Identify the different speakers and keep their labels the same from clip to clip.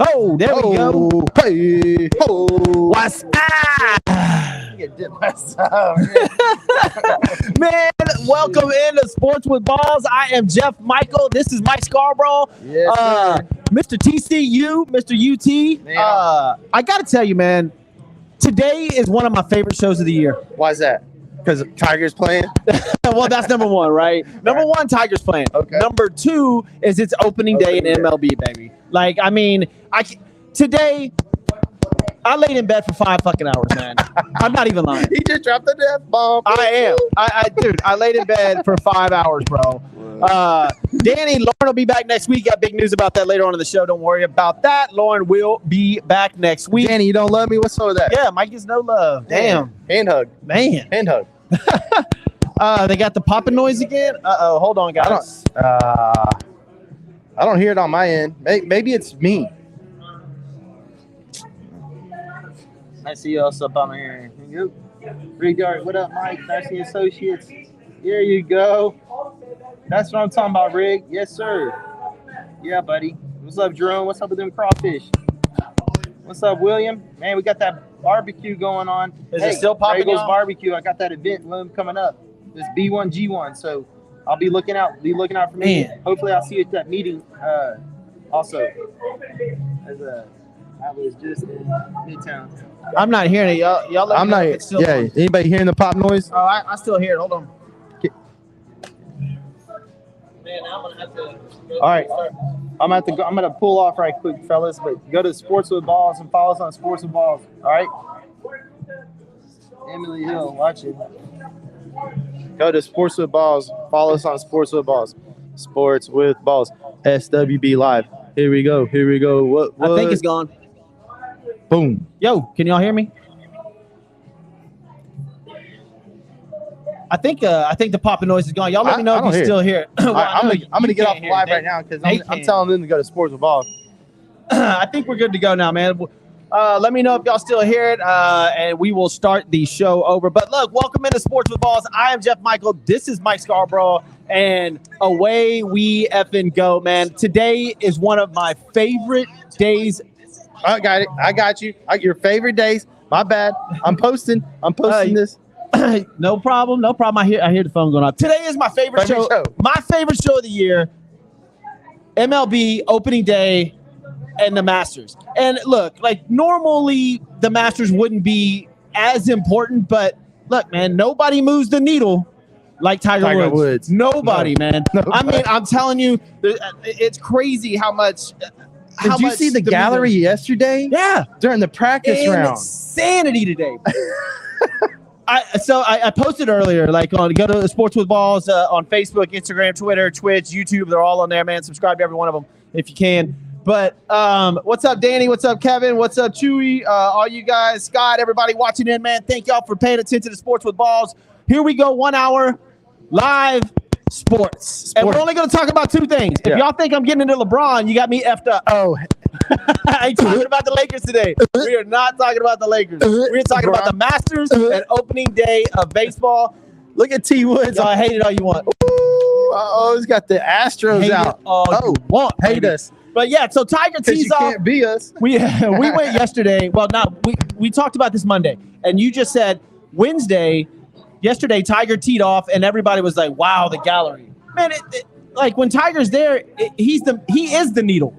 Speaker 1: Oh, there we go.
Speaker 2: Hey,
Speaker 1: What's up? Man, welcome into Sports with Balls. I am Jeff Michael. This is Mike Scarborough.
Speaker 2: Yes, sir.
Speaker 1: Mr. TCU, Mr. UT. I got to tell you, man, today is one of my favorite shows of the year.
Speaker 2: Why is that? Because Tigers playing?
Speaker 1: Well, that's number one, right? Number one, Tigers playing.
Speaker 2: Okay.
Speaker 1: Number two is it's opening day in MLB, baby. Like, I mean, today I laid in bed for 5 fucking hours, man. I'm not even lying.
Speaker 2: He just dropped the death bomb.
Speaker 1: I am. Dude, I laid in bed for 5 hours, bro. Danny, Lauren will be back next week. Got big news about that later on in the show. Don't worry about that. Lauren will be back next week.
Speaker 2: Danny, you don't love me? What's up with that?
Speaker 1: Yeah, Mike gets no love. Damn.
Speaker 2: Hand hug.
Speaker 1: Man.
Speaker 2: Hand hug.
Speaker 1: They got the popping noise again. Uh-oh. Hold on, guys.
Speaker 2: I don't hear it on my end. Maybe it's me.
Speaker 1: I see us up on here. Regard, what up, Mike? Dynasty Associates. There you go. That's what I'm talking about, Rig. Yes, sir. Yeah, buddy. What's up, Jerome? What's up with them crawfish? What's up, William? Man, we got that barbecue going on. Is it still popping
Speaker 2: Regal's
Speaker 1: on?
Speaker 2: Barbecue. I got that event coming up. This B1G1. So I'll be looking out. Be looking out for me.
Speaker 1: Man.
Speaker 2: Hopefully, I'll see you at that meeting. Also, as I was just in Midtown.
Speaker 1: I'm not hearing it. Y'all let me know if it's still on.
Speaker 2: Anybody hearing the pop noise?
Speaker 1: Oh, I still hear it. Hold on. Man, I'm gonna have to.
Speaker 2: All right, I'm gonna pull off right quick, fellas. But go to Sports with Balls and follow us on Sports with Balls. All right. Emily Hill, watch it. Go to Sports with Balls. Follow us on Sports with Balls. Sports with Balls. SWB Live. Here we go. Here we go. What?
Speaker 1: I think it's gone.
Speaker 2: Boom.
Speaker 1: Yo, can y'all hear me? I think the popping noise is gone. Y'all let me know if you still hear it.
Speaker 2: Well, I'm gonna get off live right now because I'm telling them to go to Sports with Balls.
Speaker 1: I think we're good to go now, man. Let me know if y'all still hear it, and we will start the show over. But look, welcome into Sports with Balls. I am Jeff Michael. This is Mike Scarborough, and away we effing go, man. Today is one of my favorite days.
Speaker 2: I got it. I got you. Your favorite days. My bad. I'm posting this.
Speaker 1: No problem. I hear the phone going off. Today is my favorite show. My favorite show of the year. MLB opening day and the Masters. And look, like normally the Masters wouldn't be as important, but look, man, nobody moves the needle like Tiger Woods. Nobody, man. Nobody. I mean, I'm telling you, it's crazy how much.
Speaker 2: Did you see the gallery yesterday?
Speaker 1: Yeah.
Speaker 2: During the practice round.
Speaker 1: Insanity today. I posted earlier, go to Sports with Balls on Facebook, Instagram, Twitter, Twitch, YouTube. They're all on there, man. Subscribe to every one of them if you can. But what's up, Danny? What's up, Kevin? What's up, Chewy? All you guys, Scott, everybody watching in, man. Thank y'all for paying attention to Sports with Balls. Here we go, 1 hour live sports. And we're only going to talk about 2 things. If y'all think I'm getting into LeBron, you got me effed up.
Speaker 2: Oh,
Speaker 1: I ain't talking about the Lakers today. We are not talking about the Lakers. We're talking about the Masters and opening day of baseball.
Speaker 2: Look at T. Woods.
Speaker 1: Y'all hate it all you want.
Speaker 2: Oh, he's got the Astros out. Hate us.
Speaker 1: But yeah, so Tiger tees off.
Speaker 2: You can't be us.
Speaker 1: We went yesterday. Well, we talked about this Monday, and you just said Wednesday. Yesterday, Tiger teed off, and everybody was like, "Wow, the gallery, man!" Like when Tiger's there, he is the needle,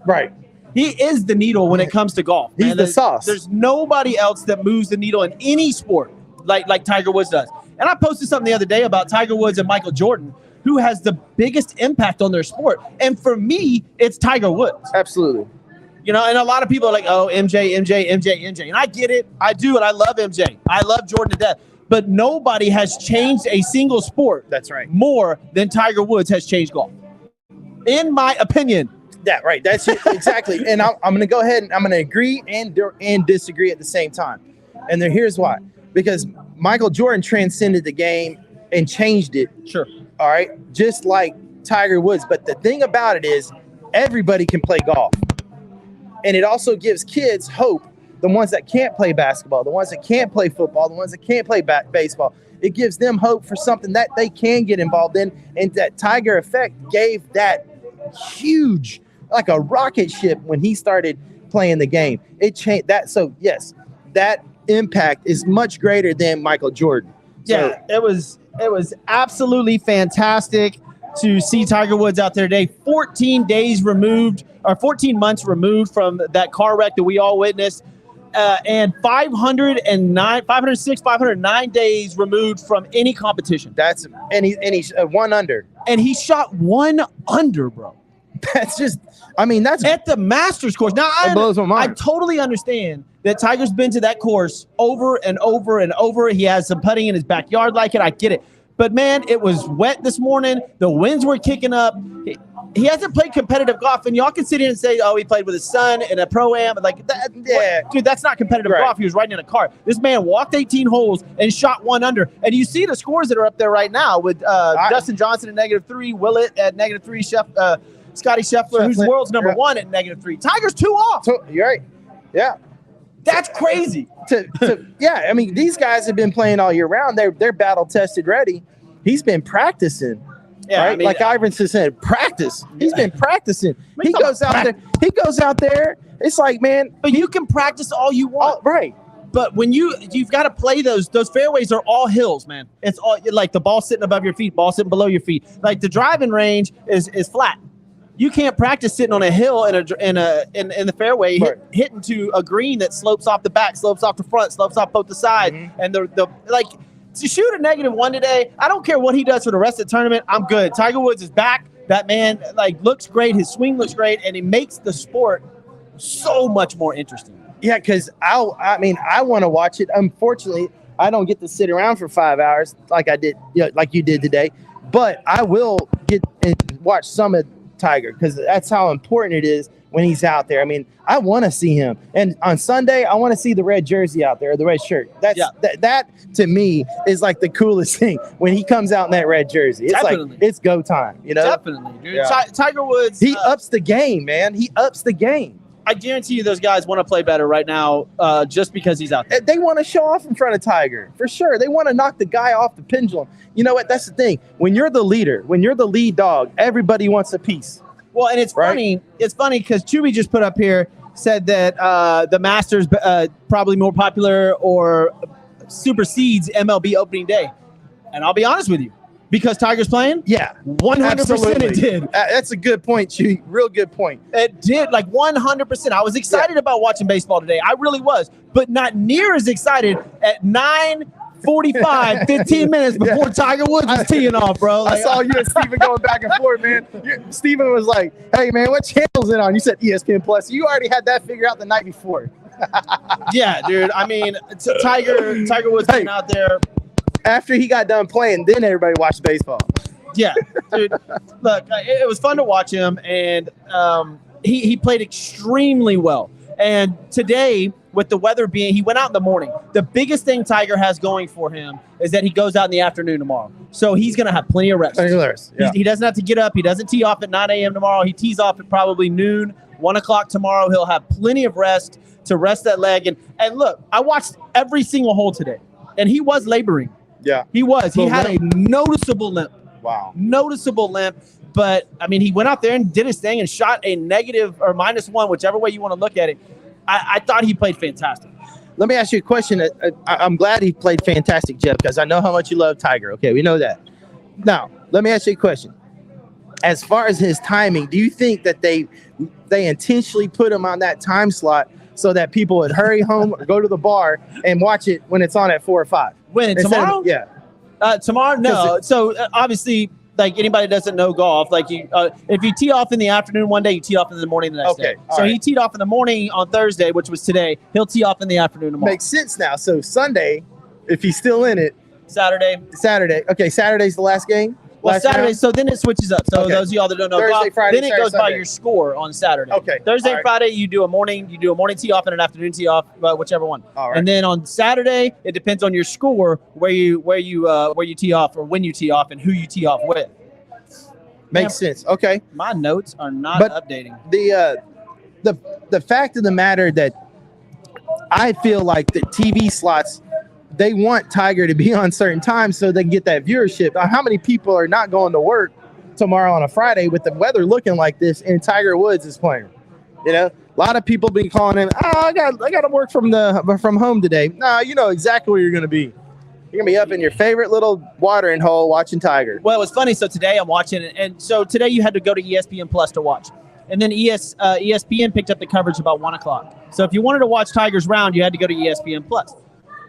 Speaker 2: right?
Speaker 1: He is the needle when it comes to golf.
Speaker 2: He's the sauce.
Speaker 1: There's nobody else that moves the needle in any sport like Tiger Woods does. And I posted something the other day about Tiger Woods and Michael Jordan, who has the biggest impact on their sport. And for me, it's Tiger Woods.
Speaker 2: Absolutely.
Speaker 1: You know, and a lot of people are like, "Oh, MJ. And I get it. I do, and I love MJ. I love Jordan to death. But nobody has changed a single sport.
Speaker 2: That's right.
Speaker 1: More than Tiger Woods has changed golf, in my opinion.
Speaker 2: Yeah, right. That's it. Exactly. And I'm going to go ahead and I'm going to agree and disagree at the same time. And here's why. Because Michael Jordan transcended the game and changed it.
Speaker 1: Sure.
Speaker 2: All right. Just like Tiger Woods. But the thing about it is everybody can play golf. And it also gives kids hope. The ones that can't play basketball, the ones that can't play football, the ones that can't play baseball. It gives them hope for something that they can get involved in. And that Tiger effect gave that huge like a rocket ship when he started playing the game. It changed that. So yes, that impact is much greater than Michael Jordan. So,
Speaker 1: yeah, it was absolutely fantastic to see Tiger Woods out there today. 14 months removed from that car wreck that we all witnessed. And 509 days removed from any competition.
Speaker 2: And he's 1 under.
Speaker 1: And he shot 1 under, bro.
Speaker 2: That's just, I mean, that's
Speaker 1: at the Masters course. Now,
Speaker 2: it blows my mind.
Speaker 1: I totally understand that Tiger's been to that course over and over and over. He has some putting in his backyard like it. I get it. But, man, it was wet this morning. The winds were kicking up. He hasn't played competitive golf, and y'all can sit here and say, "Oh, he played with his son in a pro-am." Like, dude, that's not competitive golf. He was riding in a car. This man walked 18 holes and shot 1 under. And you see the scores that are up there right now with Dustin Johnson at -3, Willett at -3, Scotty Scheffler, who's world's number 1 at -3. Tiger's 2 off.
Speaker 2: So, you're right. Yeah.
Speaker 1: That's crazy.
Speaker 2: Yeah, I mean, these guys have been playing all year round. They're battle tested ready. He's been practicing. Yeah, right? I mean, like Iverson said, practice. He's been practicing. He goes out there. He goes out there. It's like, man,
Speaker 1: but you can practice all you want,
Speaker 2: right?
Speaker 1: But when you've got to play those fairways are all hills, man. It's all like the ball sitting above your feet, ball sitting below your feet. Like the driving range is flat. You can't practice sitting on a hill in the fairway hitting to a green that slopes off the back, slopes off the front, slopes off both the sides, and the like. To shoot a -1 today, I don't care what he does for the rest of the tournament. I'm good. Tiger Woods is back. That man looks great. His swing looks great, and he makes the sport so much more interesting.
Speaker 2: Yeah, because I want to watch it. Unfortunately, I don't get to sit around for 5 hours like I did, like you did today. But I will get and watch some of Tiger because that's how important it is when he's out there. I mean, I want to see him. And on Sunday, I want to see the red jersey out there, or the red shirt. That to me is like the coolest thing when he comes out in that red jersey. It's Definitely. Like it's go time,
Speaker 1: Definitely, dude. Yeah. Tiger Woods,
Speaker 2: he ups the game, man. He ups the game.
Speaker 1: I guarantee you those guys want to play better right now just because he's out there.
Speaker 2: They want to show off in front of Tiger, for sure. They want to knock the guy off the pendulum. You know what? That's the thing. When you're the leader, when you're the lead dog, everybody wants a piece.
Speaker 1: Well, and it's funny. It's funny because Chewy just put up here, said that the Masters probably more popular or supersedes MLB opening day. And I'll be honest with you, because Tiger's playing?
Speaker 2: Yeah.
Speaker 1: 100% it did.
Speaker 2: That's a good point, Chewy. Real good point.
Speaker 1: It did, 100%. I was excited about watching baseball today. I really was. But not near as excited at 9:45, 15 minutes before Tiger Woods was teeing off, bro.
Speaker 2: I saw you and Steven going back and forth, man. Steven was like, hey, man, what channel is it on? You said ESPN Plus. You already had that figured out the night before.
Speaker 1: Yeah, dude. I mean, Tiger Woods came out there.
Speaker 2: After he got done playing, then everybody watched baseball.
Speaker 1: Yeah, dude. Look, it was fun to watch him, and he played extremely well. And today, with the weather being, he went out in the morning. The biggest thing Tiger has going for him is that he goes out in the afternoon tomorrow. So he's going to have plenty of rest.
Speaker 2: Yeah.
Speaker 1: He doesn't have to get up. He doesn't tee off at 9 a.m. tomorrow. He tees off at probably noon, 1 o'clock tomorrow. He'll have plenty of rest to rest that leg. And look, I watched every single hole today, and he was laboring.
Speaker 2: Yeah.
Speaker 1: He was. He had a noticeable limp.
Speaker 2: Wow.
Speaker 1: Noticeable limp. But, I mean, he went out there and did his thing and shot a negative or -1, whichever way you want to look at it. I thought he played fantastic.
Speaker 2: Let me ask you a question. I'm glad he played fantastic, Jeff, because I know how much you love Tiger. Okay, we know that. Now, let me ask you a question. As far as his timing, do you think that they intentionally put him on that time slot so that people would hurry home or go to the bar and watch it when it's on at 4 or 5?
Speaker 1: When? Tomorrow?
Speaker 2: Yeah.
Speaker 1: Tomorrow? No. So, obviously, anybody that doesn't know golf, if you tee off in the afternoon one day, you tee off in the morning the next day. So he teed off in the morning on Thursday, which was today. He'll tee off in the afternoon tomorrow.
Speaker 2: Makes sense now. So Sunday, if he's still in it.
Speaker 1: Saturday.
Speaker 2: Okay, Saturday's the last game?
Speaker 1: Well, Saturday, so then it switches up. So those of y'all that don't know,
Speaker 2: Thursday, Friday,
Speaker 1: then it goes by your score on Saturday.
Speaker 2: Okay.
Speaker 1: Thursday and Friday, you do a morning tee off and an afternoon tee off, whichever one.
Speaker 2: All right.
Speaker 1: And then on Saturday, it depends on your score where you tee off or when you tee off and who you tee off with.
Speaker 2: Makes sense. Okay.
Speaker 1: My notes are not updating.
Speaker 2: The fact of the matter that I feel like the TV slots, they want Tiger to be on certain times so they can get that viewership. How many people are not going to work tomorrow on a Friday with the weather looking like this, and Tiger Woods is playing. You know, a lot of people been calling him. Oh, I got to work from home today. Nah, you know exactly where you're going to be. You're going to be up in your favorite little watering hole watching Tiger.
Speaker 1: Well, it was funny. So today I'm watching it, and so today you had to go to ESPN Plus to watch, and then ESPN picked up the coverage about 1:00. So if you wanted to watch Tiger's round, you had to go to ESPN Plus.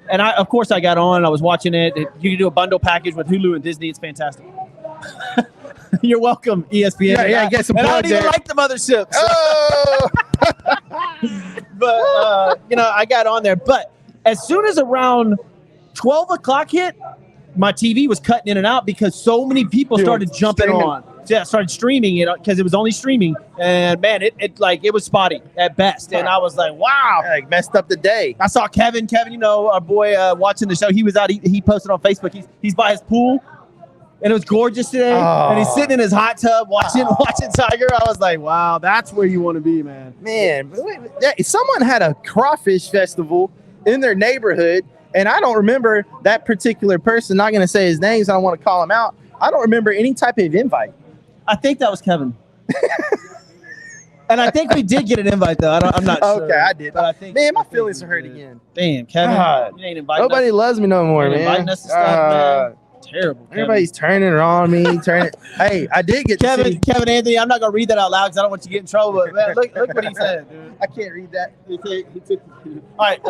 Speaker 1: And of course, I got on. I was watching it. You can do a bundle package with Hulu and Disney. It's fantastic. You're welcome, ESPN.
Speaker 2: Yeah, get some.
Speaker 1: And I don't even like the mothership. So.
Speaker 2: Oh.
Speaker 1: But I got on there. But as soon as around 12:00 hit, my TV was cutting in and out because so many people started jumping on. Yeah, started streaming it because it was only streaming, and man, it was spotty at best. And I was like, wow,
Speaker 2: like messed up the day.
Speaker 1: I saw Kevin, our boy, watching the show. He was out. He posted on Facebook. He's by his pool, and it was gorgeous today.
Speaker 2: Oh.
Speaker 1: And he's sitting in his hot tub watching Tiger. I was like, wow, that's where you want to be, man.
Speaker 2: Man, someone had a crawfish festival in their neighborhood, and I don't remember that particular person. Not going to say his name, so I don't want to call him out. I don't remember any type of invite.
Speaker 1: I think that was Kevin. And I think we did get an invite, though. I'm not sure.
Speaker 2: Okay, I did.
Speaker 1: But I think,
Speaker 2: man, my feelings are hurt again.
Speaker 1: Damn, Kevin. You ain't inviting
Speaker 2: Nobody
Speaker 1: us.
Speaker 2: loves me no more, man.
Speaker 1: Inviting us to stuff, man. Terrible. Kevin.
Speaker 2: Everybody's turning on me. Hey, I did get
Speaker 1: Kevin Anthony. I'm not going to read that out loud because I don't want you to get in trouble. But man, look what he said, dude.
Speaker 2: I can't read that.
Speaker 1: He took all right.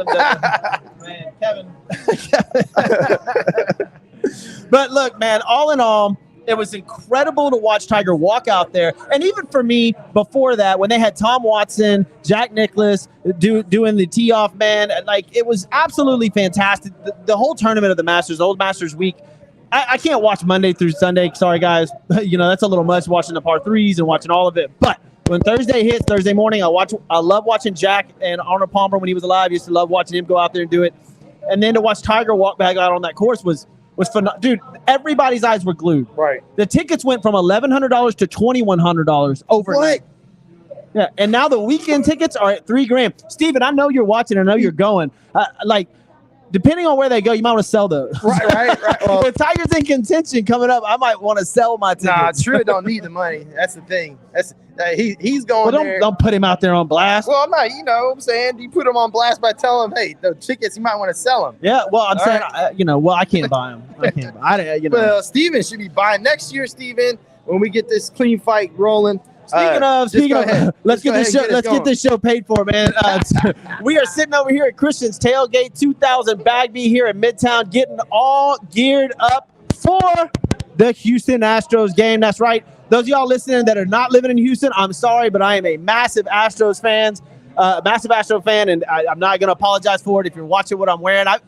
Speaker 1: Man, Kevin. But look, man, all in all, it was incredible to watch Tiger walk out there. And even for me, before that, when they had Tom Watson, Jack Nicklaus doing the tee-off, man, like it was absolutely fantastic. The whole tournament of the Masters, the whole Masters week, I can't watch Monday through Sunday. Sorry, guys. That's a little much watching the par threes and watching all of it. But when Thursday hits, Thursday morning, I love watching Jack and Arnold Palmer when he was alive. I used to love watching him go out there and do it. And then to watch Tiger walk back out on that course was phenomenal. Dude, everybody's eyes were glued.
Speaker 2: Right.
Speaker 1: The tickets went from $1,100 to $2,100 overnight.
Speaker 2: What?
Speaker 1: Yeah, and now the weekend tickets are at $3,000. Steven, I know you're watching. I know you're going. Depending on where they go, you might want to sell those.
Speaker 2: Right. Well,
Speaker 1: if Tiger's in contention coming up, I might want to sell my tickets.
Speaker 2: Nah, True don't need the money. That's the thing. He's going there.
Speaker 1: Don't put him out there on blast.
Speaker 2: Well, I'm not. You know what I'm saying? You put him on blast by telling him, hey, the tickets, you might want to sell them.
Speaker 1: Yeah, well, I'm saying,
Speaker 2: right.
Speaker 1: I can't buy them. I can't buy them.
Speaker 2: Well, Steven should be buying next year, Steven, when we get this clean fight rolling.
Speaker 1: Speaking of, let's get this show paid for, man. We are sitting over here at Christian's Tailgate 2000 Bagby here in Midtown, getting all geared up for the Houston Astros game. That's right. Those of y'all listening that are not living in Houston, I'm sorry, but I am a massive Astros fan, and I'm not going to apologize for it if you're watching what I'm wearing. I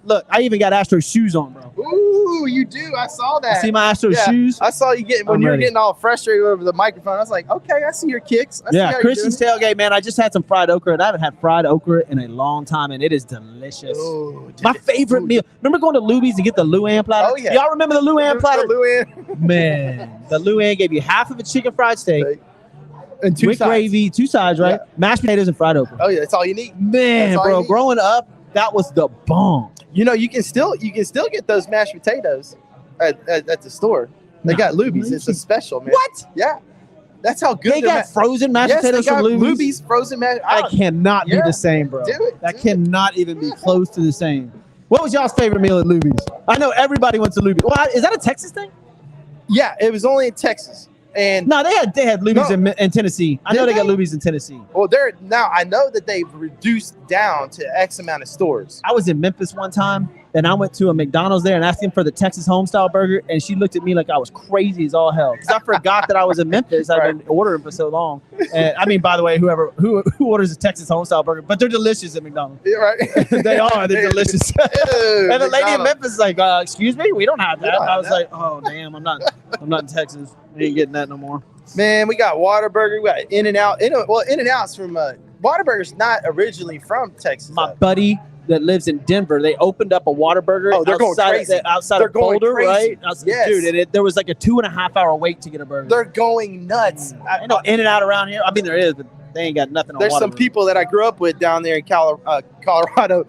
Speaker 1: even got Astros shoes on, bro.
Speaker 2: Ooh, you do. I saw that.
Speaker 1: You see my Astros shoes?
Speaker 2: I saw you when you were getting all frustrated over the microphone. I was like, okay, I see your kicks.
Speaker 1: Christian's Tailgate, man. I just had some fried okra, and I haven't had fried okra in a long time, and it is delicious.
Speaker 2: Ooh,
Speaker 1: my favorite meal. Remember going to Luby's and get the Luann platter?
Speaker 2: Oh, yeah.
Speaker 1: Y'all remember the Luann platter?
Speaker 2: The Luann.
Speaker 1: Man, the Luann gave you half of a chicken fried steak.
Speaker 2: And two
Speaker 1: with
Speaker 2: sides.
Speaker 1: Gravy, 2 sides, right? Yeah. Mashed potatoes and fried okra.
Speaker 2: Oh yeah, that's all you need.
Speaker 1: Man, bro, growing up, that was the bomb.
Speaker 2: You can still get those mashed potatoes at the store. They got Luby's. It's a special, man.
Speaker 1: What?
Speaker 2: Yeah, that's how good
Speaker 1: they got frozen mashed potatoes from
Speaker 2: Luby's frozen mashed.
Speaker 1: That cannot be the same, bro. That cannot even be close to the same. What was y'all's favorite meal at Luby's? I know everybody went to Luby's. Well, is that a Texas thing?
Speaker 2: Yeah, it was only in Texas. And
Speaker 1: no, they had Luby's in Tennessee. I know they got Luby's in Tennessee.
Speaker 2: Well, I know that they've reduced down to X amount of stores.
Speaker 1: I was in Memphis one time, and I went to a McDonald's there and asked him for the Texas Homestyle burger, and she looked at me like I was crazy as all hell because I forgot that I was in Memphis. I've been ordering for so long. And I mean, by the way, who orders a Texas Homestyle burger, but they're delicious at McDonald's.
Speaker 2: Yeah, right.
Speaker 1: They are. They're delicious.
Speaker 2: Ew,
Speaker 1: and the lady in Memphis is like, "Excuse me, we don't have that." I was like, "Oh, damn, I'm not in Texas. We ain't getting that no more."
Speaker 2: Man, we got Whataburger. We got In-N-Out. In-N-Out's from Whataburger's not originally from Texas.
Speaker 1: My buddy that lives in Denver, they opened up a Whataburger outside of Boulder, right?
Speaker 2: Yes.
Speaker 1: Dude, and there was like a 2.5 hour wait to get a burger.
Speaker 2: They're going nuts.
Speaker 1: I know In-N-Out around here. I mean, there is, but they ain't got nothing on
Speaker 2: There's
Speaker 1: Whataburger.
Speaker 2: some people that I grew up with down there in Colorado.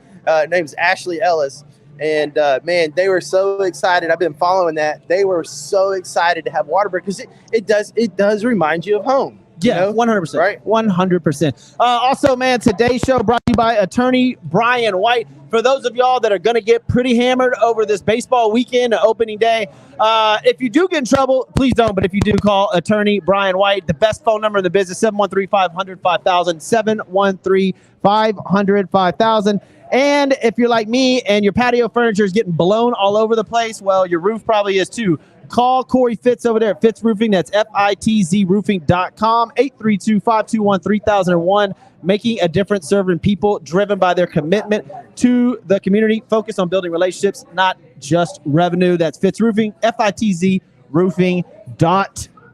Speaker 2: Name's Ashley Ellis. And man, they were so excited. I've been following that. They were so excited to have Waterbury because it does remind you of home.
Speaker 1: Yeah,
Speaker 2: you know?
Speaker 1: 100%.
Speaker 2: Right.
Speaker 1: 100%. Also, man, today's show brought to you by attorney Brian White. For those of y'all that are going to get pretty hammered over this baseball weekend, opening day, if you do get in trouble, please don't. But if you do, call attorney Brian White. The best phone number in the business, 713-500-5000, 713-500-5000. And if you're like me and your patio furniture is getting blown all over the place, well, your roof probably is too. Call Corey Fitz over there at Fitz Roofing. That's FITZroofing.com, 832-521-3001. Making a difference, serving people, driven by their commitment to the community. Focus on building relationships, not just revenue. That's Fitz Roofing, FITZroofing.com.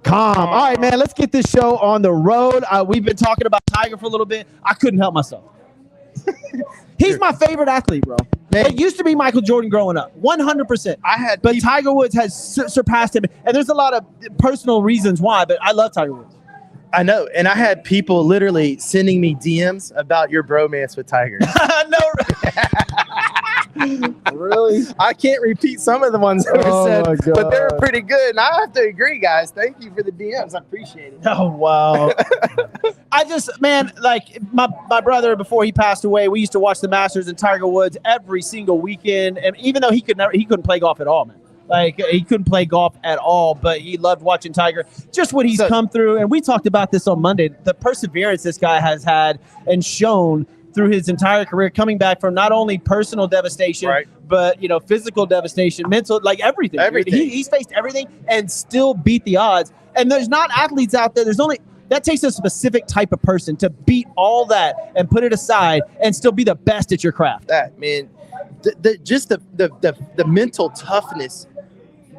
Speaker 1: All right, man, let's get this show on the road. We've been talking about Tiger for a little bit. I couldn't help myself. He's my favorite athlete, bro. Man. It used to be Michael Jordan growing up, 100%. But Tiger Woods has surpassed him, and there's a lot of personal reasons why. But I love Tiger Woods.
Speaker 2: I know, and I had people literally sending me DMs about your bromance with Tiger.
Speaker 1: No, really?
Speaker 2: I can't repeat some of the ones that were said, but they were pretty good. And I have to agree, guys. Thank you for the DMs. I appreciate it.
Speaker 1: Oh, wow. I just, man, like my brother, before he passed away, we used to watch the Masters and Tiger Woods every single weekend. And even though he couldn't play golf at all, man. Like, he couldn't play golf at all, but he loved watching Tiger. Just what he's come through. And we talked about this on Monday. The perseverance this guy has had and shown through his entire career, coming back from not only personal devastation, but, you know, physical devastation, mental, like everything. He's faced everything and still beat the odds. And there's not athletes out there. That takes a specific type of person to beat all that and put it aside and still be the best at your craft.
Speaker 2: That, man, the mental toughness,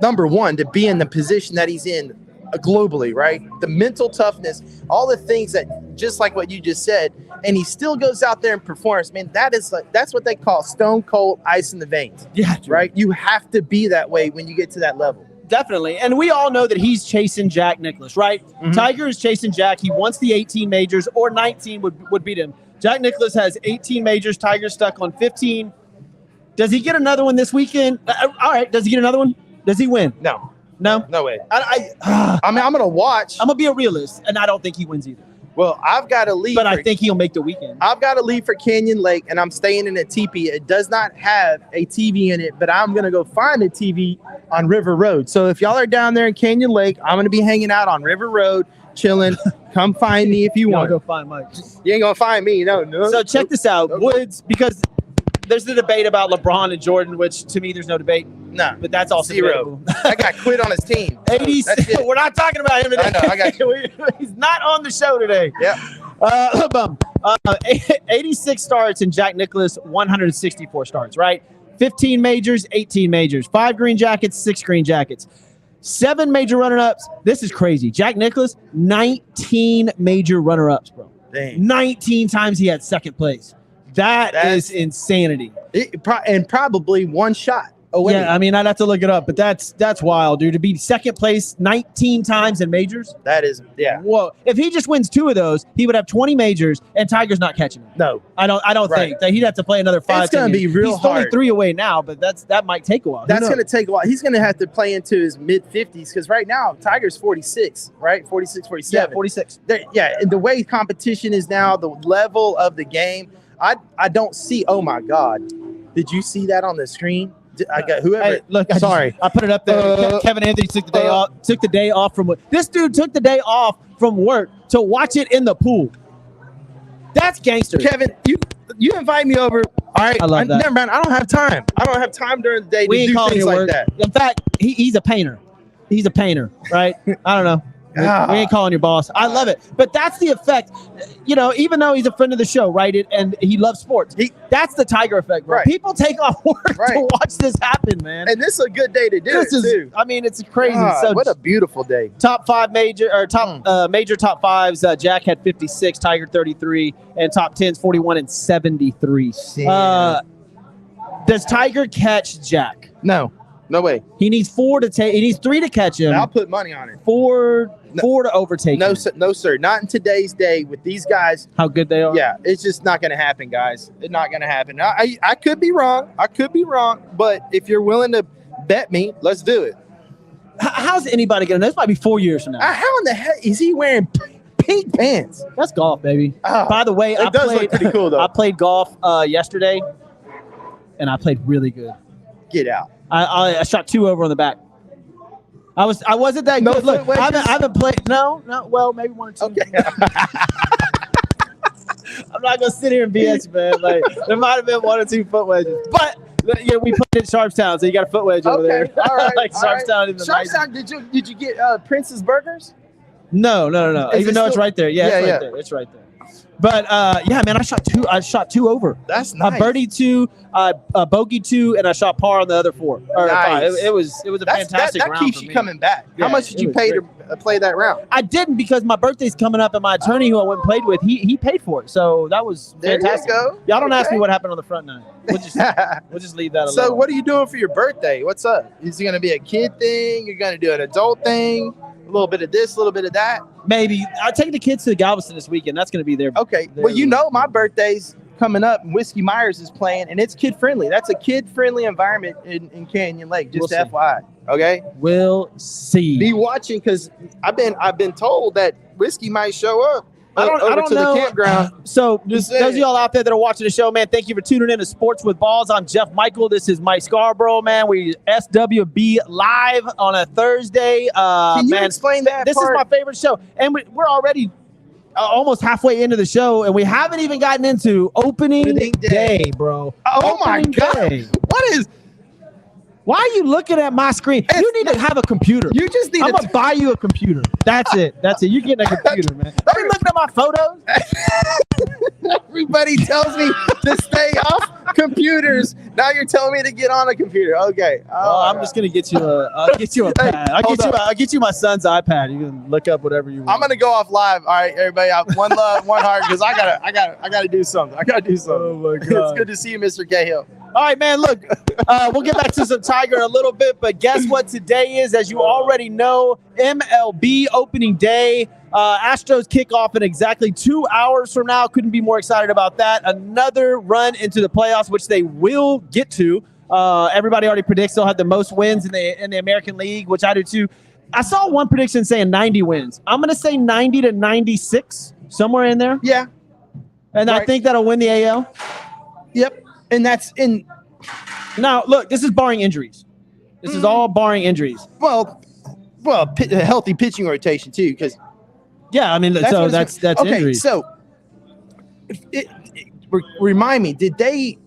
Speaker 2: number one, to be in the position that he's in globally, right? The mental toughness, all the things that, just like what you just said, and he still goes out there and performs. Man, that's what they call stone cold ice in the veins.
Speaker 1: Yeah,
Speaker 2: right. You have to be that way when you get to that level.
Speaker 1: Definitely. And we all know that he's chasing Jack Nicklaus, right? Mm-hmm. Tiger is chasing Jack. He wants the 18 majors, or 19 would beat him. Jack Nicklaus has 18 majors. Tiger's stuck on 15. Does he get another one this weekend? All right. Does he get another one? Does he win?
Speaker 2: No.
Speaker 1: No?
Speaker 2: No way. I mean, I'm going to watch.
Speaker 1: I'm going to be a realist, and I don't think he wins either.
Speaker 2: Well, I've got to leave.
Speaker 1: But I think he'll make the weekend.
Speaker 2: I've got to leave for Canyon Lake, and I'm staying in a teepee. It does not have a TV in it, but I'm going to go find a TV on River Road. So if y'all are down there in Canyon Lake, I'm going to be hanging out on River Road, chilling. Come find me if you want.
Speaker 1: Go find Mike.
Speaker 2: You ain't going to find me. No.
Speaker 1: So check this out. Woods, because there's the debate about LeBron and Jordan, which to me there's no debate.
Speaker 2: No,
Speaker 1: but that's also
Speaker 2: zero. That guy quit on his team.
Speaker 1: 80. We're not talking about him today.
Speaker 2: I got you.
Speaker 1: He's not on the show today.
Speaker 2: Yeah.
Speaker 1: 86 starts and Jack Nicklaus 164 starts. Right. 15 majors, 18 majors, 5 green jackets, 6 green jackets, 7 major runner-ups. This is crazy. Jack Nicklaus, 19 major runner-ups, bro.
Speaker 2: Dang.
Speaker 1: 19 times he had second place. That's insanity.
Speaker 2: And probably one shot away.
Speaker 1: Yeah, I mean, I'd have to look it up, but that's wild, dude. To be second place 19 times in majors.
Speaker 2: That is, yeah.
Speaker 1: Whoa. If he just wins 2 of those, he would have 20 majors, and Tiger's not catching him.
Speaker 2: No.
Speaker 1: I don't think that he'd have to play another 5.
Speaker 2: It's going to be real
Speaker 1: hard. He's only 3 away now, but that might take a while.
Speaker 2: That's going to take a while. He's going to have to play into his mid-50s because right now, Tiger's 46, right? 46, 47.
Speaker 1: Yeah, 46.
Speaker 2: And the way competition is now, the level of the game, I don't see. Oh my God! Did you see that on the screen? I got whoever.
Speaker 1: Hey, look,
Speaker 2: sorry,
Speaker 1: I put it up there. Kevin Anthony took the day off. Took the day off from this dude took the day off from work to watch it in the pool. That's gangster.
Speaker 2: Kevin, you invite me over. All right,
Speaker 1: I love that.
Speaker 2: Never mind. I don't have time. I don't have time during the day to do things like that.
Speaker 1: In fact, he's a painter. He's a painter, right? I don't know. We ain't calling your boss. I love it. But that's the effect. You know, even though he's a friend of the show, right? And he loves sports. That's the Tiger effect, bro. Right. People take off work to watch this happen, man.
Speaker 2: And this is a good day to do it, too.
Speaker 1: I mean, it's crazy.
Speaker 2: So what a beautiful day.
Speaker 1: Top 5 major top 5s. Jack had 56, Tiger 33, and top 10s 41 and 73. Does Tiger catch Jack?
Speaker 2: No. No way.
Speaker 1: He needs 4 to take. He needs 3 to catch him.
Speaker 2: I'll put money on it.
Speaker 1: 4 to overtake him.
Speaker 2: No, sir. Not in today's day with these guys.
Speaker 1: How good they are.
Speaker 2: Yeah, it's just not going to happen, guys. It's not going to happen. I could be wrong. But if you're willing to bet me, let's do it.
Speaker 1: How's anybody going to know? This might be 4 years from now.
Speaker 2: How in the heck is he wearing pink pants?
Speaker 1: That's golf, baby.
Speaker 2: Oh,
Speaker 1: by the way,
Speaker 2: it does look pretty cool, though.
Speaker 1: I played golf yesterday, and I played really good.
Speaker 2: Get out.
Speaker 1: I shot 2 over on the back. I wasn't that good. Look, I haven't played. No. Well, maybe 1 or 2.
Speaker 2: Okay.
Speaker 1: I'm not gonna sit here and BS, man. Like there might have been 1 or 2 foot wedges, but yeah, we played in Sharpstown, so you got a foot wedge over there.
Speaker 2: All right.
Speaker 1: Like Sharpstown in the
Speaker 2: Sharpstown. Did you get Prince's Burgers?
Speaker 1: No. Even though it's right there. Yeah, it's right there. It's right there. But yeah, man, I shot 2 over.
Speaker 2: That's nice.
Speaker 1: I birdied 2, bogey 2, and I shot par on the other 4. Or
Speaker 2: nice.
Speaker 1: 5. It was a fantastic round.
Speaker 2: That keeps you coming back.
Speaker 1: Yeah,
Speaker 2: how much did you pay to play that round?
Speaker 1: I didn't, because my birthday's coming up, and my attorney, who I went and played with, he paid for it. So that was fantastic.
Speaker 2: There you go.
Speaker 1: Y'all don't ask me what happened on the front nine. We'll just leave that alone.
Speaker 2: So what are you doing for your birthday? What's up? Is it going to be a kid thing? You're going to do an adult thing? A little bit of this, a little bit of that?
Speaker 1: Maybe. I'll take the kids to Galveston this weekend. That's going to be their
Speaker 2: Okay. Well, you know my birthday's coming up, and Whiskey Myers is playing, and it's kid-friendly. That's a kid-friendly environment in Canyon Lake, just FYI. Okay?
Speaker 1: We'll see.
Speaker 2: Be watching, because I've been told that Whiskey might show up. I don't know. The campground.
Speaker 1: So those of y'all out there that are watching the show, man, thank you for tuning in to Sports with Balls. I'm Jeff Michael. This is Mike Scarborough, man. We SWB live on a Thursday.
Speaker 2: Can you explain that?
Speaker 1: This is my favorite show, and we're already almost halfway into the show, and we haven't even gotten into opening day, bro.
Speaker 2: Oh my God! What is?
Speaker 1: Why are you looking at my screen? You need to have a computer.
Speaker 2: You just need
Speaker 1: I'm going to buy you a computer. That's it. You're getting a computer, man. Don't be looking at my photos.
Speaker 2: Everybody tells me to stay off computers. Now you're telling me to get on a computer. Okay.
Speaker 1: I'm just going to get you a pad. I'll get you my son's iPad. You can look up whatever you want.
Speaker 2: I'm going to go off live. All right, everybody. One love, one heart, because I gotta do something. Oh my God. It's good to see you, Mr. Cahill.
Speaker 1: All right, man, look, we'll get back to some Tiger in a little bit, but guess what today is? As you already know, MLB opening day. Astros kick off in exactly 2 hours from now. Couldn't be more excited about that. Another run into the playoffs, which they will get to. Everybody already predicts they'll have the most wins in the American League, which I do too. I saw one prediction saying 90 wins. I'm going to say 90 to 96, somewhere in there.
Speaker 2: Yeah.
Speaker 1: And right. I think that'll win the AL.
Speaker 2: Yep. And that's in.
Speaker 1: Now, look, this is barring injuries. This is all barring injuries.
Speaker 2: Well, a healthy pitching rotation too, because.
Speaker 1: Yeah, I mean, that's
Speaker 2: okay.
Speaker 1: injuries.
Speaker 2: So, remind me, did they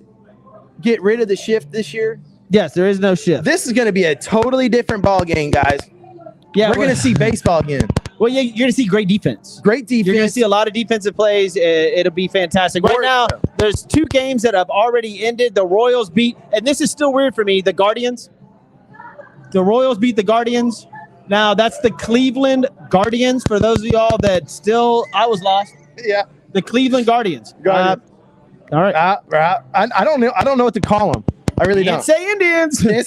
Speaker 2: get rid of the shift this year?
Speaker 1: Yes, there is no shift.
Speaker 2: This is going to be a totally different ball game, guys. Yeah, we're going to see baseball again.
Speaker 1: Well, yeah, you're going to see great defense.
Speaker 2: Great defense.
Speaker 1: You're going to see a lot of defensive plays. It'll be fantastic. Right now, there's 2 games that have already ended. The Royals beat, and this is still weird for me, the Guardians. The Royals beat the Guardians. Now, that's the Cleveland Guardians. For those of y'all that I was lost.
Speaker 2: Yeah.
Speaker 1: The Cleveland Guardians. All right.
Speaker 2: I don't know. I don't know what to call them. I really don't.
Speaker 1: Can't say Indians.
Speaker 2: But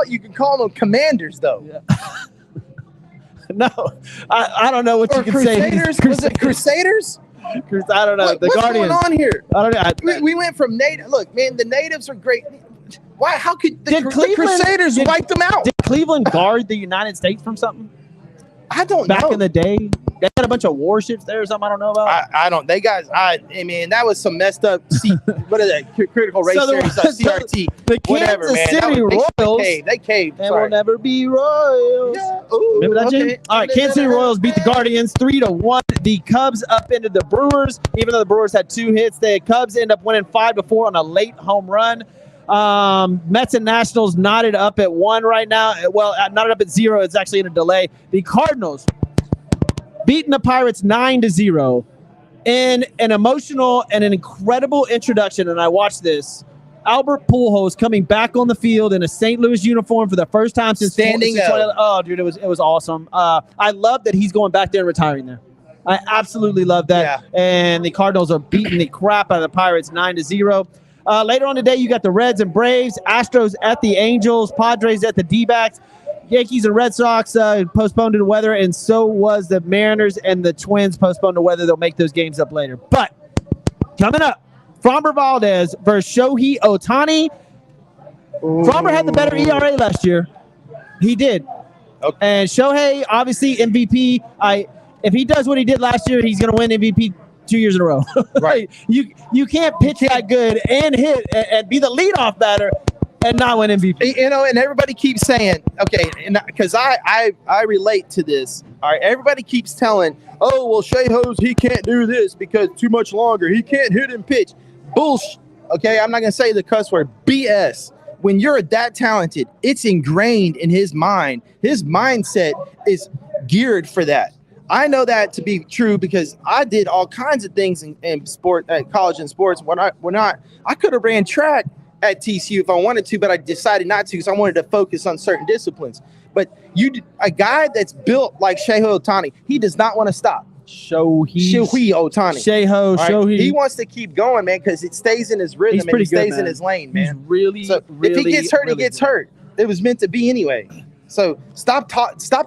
Speaker 2: you can call them Commanders though. Yeah.
Speaker 1: No, I don't know what you can
Speaker 2: Crusaders?
Speaker 1: say.
Speaker 2: Was it Crusaders?
Speaker 1: I don't know.
Speaker 2: What's
Speaker 1: Guardians.
Speaker 2: going on here?
Speaker 1: I don't know.
Speaker 2: We went from native. Look, man, the natives are great. Why? How could the Crusaders wipe them out?
Speaker 1: Did Cleveland guard the United States from something?
Speaker 2: I don't know.
Speaker 1: Back in the day, they had a bunch of warships there or something I don't know about.
Speaker 2: I don't. They guys. I mean, that was some messed up. What is that? Critical race series stuff. CRT.
Speaker 1: The
Speaker 2: whatever,
Speaker 1: Kansas
Speaker 2: man.
Speaker 1: City Royals.
Speaker 2: They caved.
Speaker 1: They will never be Royals.
Speaker 2: Yeah. Ooh,
Speaker 1: remember that, Jim? All right, Kansas City Royals beat the Guardians 3-1. The Cubs upended the Brewers, even though the Brewers had 2 hits. The Cubs end up winning 5-4 on a late home run. Mets and Nationals knotted up at 1 right now. Well, knotted up at 0. It's actually in a delay. The Cardinals beating the Pirates 9-0 in an emotional and an incredible introduction. And I watched this. Albert Pujols coming back on the field in a St. Louis uniform for the first time since
Speaker 2: standing up.
Speaker 1: Oh, dude, it was awesome. I love that he's going back there and retiring there. I absolutely love that. Yeah. And the Cardinals are beating the crap out of the Pirates 9-0. Later on today, you got the Reds and Braves, Astros at the Angels, Padres at the D-backs, Yankees and Red Sox postponed to the weather, and so was the Mariners and the Twins postponed to weather. They'll make those games up later. But coming up, Framber Valdez versus Shohei Ohtani. Framber had the better ERA last year. He did.
Speaker 2: Okay.
Speaker 1: And Shohei, obviously MVP. If he does what he did last year, he's going to win MVP 2 years in a row.
Speaker 2: Right.
Speaker 1: You can't pitch that good and hit and be the leadoff batter and not win MVP.
Speaker 2: You know, and everybody keeps saying, okay, because I relate to this. All right, everybody keeps telling, oh, well, Shohei, he can't do this because too much longer. He can't hit and pitch. Bullshit. Okay, I'm not going to say the cuss word. BS. When you're that talented, it's ingrained in his mind. His mindset is geared for that. I know that to be true because I did all kinds of things in sport, at college and sports. I could have ran track at TCU if I wanted to, but I decided not to because I wanted to focus on certain disciplines. But a guy that's built like Shohei Ohtani, he does not want to stop. Shohei Ohtani.
Speaker 1: Shohei.
Speaker 2: He wants to keep going, man, because it stays in his rhythm and he stays in his lane, man.
Speaker 1: He's really,
Speaker 2: so
Speaker 1: really,
Speaker 2: if he gets hurt, really he gets hurt. It was meant to be anyway. So stop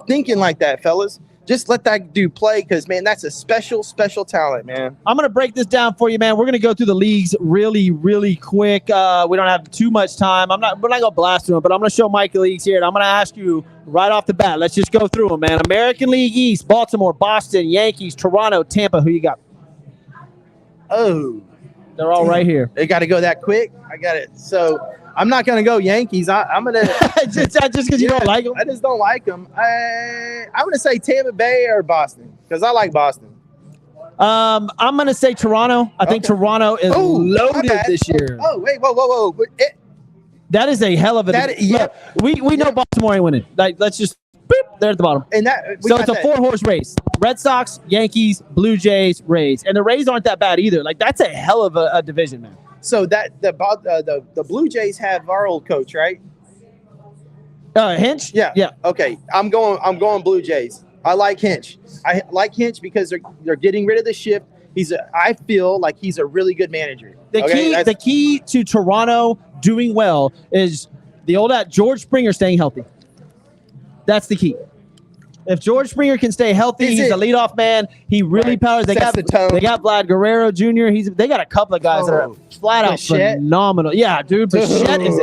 Speaker 2: thinking like that, fellas. Just let that dude play because, man, that's a special, special talent, man.
Speaker 1: I'm going to break this down for you, man. We're going to go through the leagues really, really quick. We don't have too much time. We're not going to blast through them, but I'm going to show Mike the leagues here, and I'm going to ask you right off the bat. Let's just go through them, man. American League East, Baltimore, Boston, Yankees, Toronto, Tampa. Who you got?
Speaker 2: Oh.
Speaker 1: They're all right here.
Speaker 2: They got to go that quick? I got it. So I'm not going to go Yankees. I'm going to.
Speaker 1: just because you don't like them?
Speaker 2: I just don't like them. I'm going to say Tampa Bay or Boston because I like Boston.
Speaker 1: I'm going to say Toronto. I think Toronto is loaded this year.
Speaker 2: Oh, wait, whoa.
Speaker 1: That is a hell of a. Look, we know Baltimore ain't winning. Let's just. Boop, they're at the bottom.
Speaker 2: And
Speaker 1: so it's a 4-horse race. Red Sox, Yankees, Blue Jays, Rays. And the Rays aren't that bad either. That's a hell of a division, man.
Speaker 2: So the Blue Jays have our old coach, right?
Speaker 1: Hinch?
Speaker 2: Yeah. Okay. I'm going Blue Jays. I like Hinch. I like Hinch because they're getting rid of the shift. I feel like he's a really good manager.
Speaker 1: The key to Toronto doing well is the old George Springer staying healthy. That's the key. If George Springer can stay healthy, he's a leadoff man. He really powers. They got Vlad Guerrero Jr. They got a couple of guys that are flat out phenomenal. Yeah, dude. Bichette is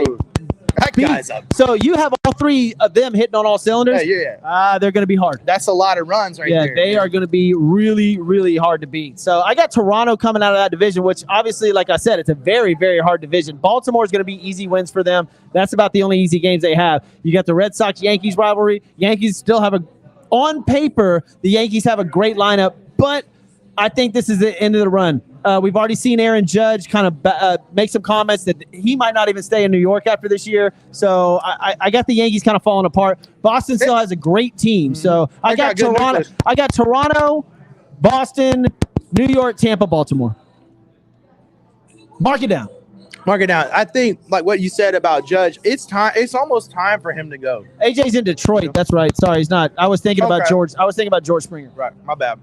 Speaker 2: that guy's up.
Speaker 1: So you have all three of them hitting on all cylinders.
Speaker 2: Yeah.
Speaker 1: They're going to be hard.
Speaker 2: That's a lot of runs there.
Speaker 1: Yeah, they are going to be really, really hard to beat. So I got Toronto coming out of that division, which obviously, like I said, it's a very, very hard division. Baltimore is going to be easy wins for them. That's about the only easy games they have. You got the Red Sox-Yankees rivalry. Yankees still have on paper, the Yankees have a great lineup, but I think this is the end of the run. We've already seen Aaron Judge kind of make some comments that he might not even stay in New York after this year. So I got the Yankees kind of falling apart. Boston still has a great team. So I got Toronto. I got Toronto, Boston, New York, Tampa, Baltimore. Mark it down.
Speaker 2: I think like what you said about Judge, it's time. It's almost time for him to go.
Speaker 1: AJ's in Detroit. That's right. Sorry, he's not. I was thinking about George. I was thinking about George Springer.
Speaker 2: Right. My bad.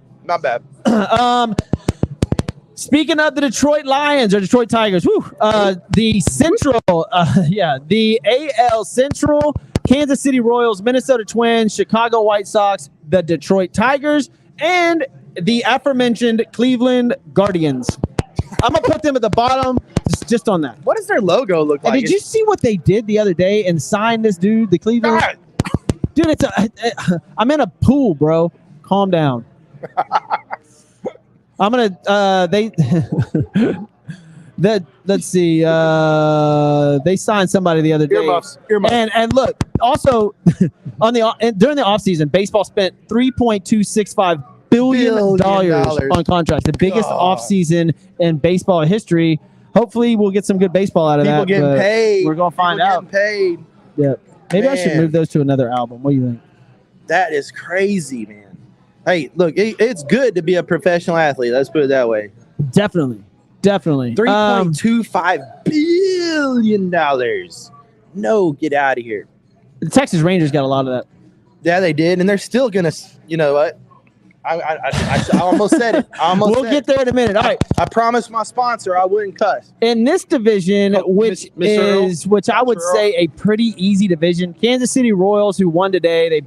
Speaker 1: Speaking of the Detroit Lions or Detroit Tigers, the Central, the AL Central, Kansas City Royals, Minnesota Twins, Chicago White Sox, the Detroit Tigers, and the aforementioned Cleveland Guardians. I'm going to put them at the bottom just on that.
Speaker 2: What does their logo look like?
Speaker 1: And did you see what they did the other day and signed this dude, the Cleveland?
Speaker 2: God.
Speaker 1: Dude, I'm in a pool, bro. Calm down. I'm gonna let's see. They signed somebody the other day.
Speaker 2: Earmuffs.
Speaker 1: And look, also during the offseason, baseball spent $3.265 billion on contracts. The biggest offseason in baseball history. Hopefully we'll get some good baseball out of that.
Speaker 2: People getting paid.
Speaker 1: We're gonna find out.
Speaker 2: Paid.
Speaker 1: Yeah. Maybe I should move those to another album. What do you think?
Speaker 2: That is crazy, man. Hey, look, it's good to be a professional athlete. Let's put it that way.
Speaker 1: Definitely.
Speaker 2: $3.25 billion. No, get out of here.
Speaker 1: The Texas Rangers got a lot of that.
Speaker 2: Yeah, they did, and they're still gonna. You know what? I almost said it.
Speaker 1: We'll get there in a minute. All right.
Speaker 2: I promised my sponsor I wouldn't cuss.
Speaker 1: In this division, which I would say a pretty easy division, Kansas City Royals, who won today, they,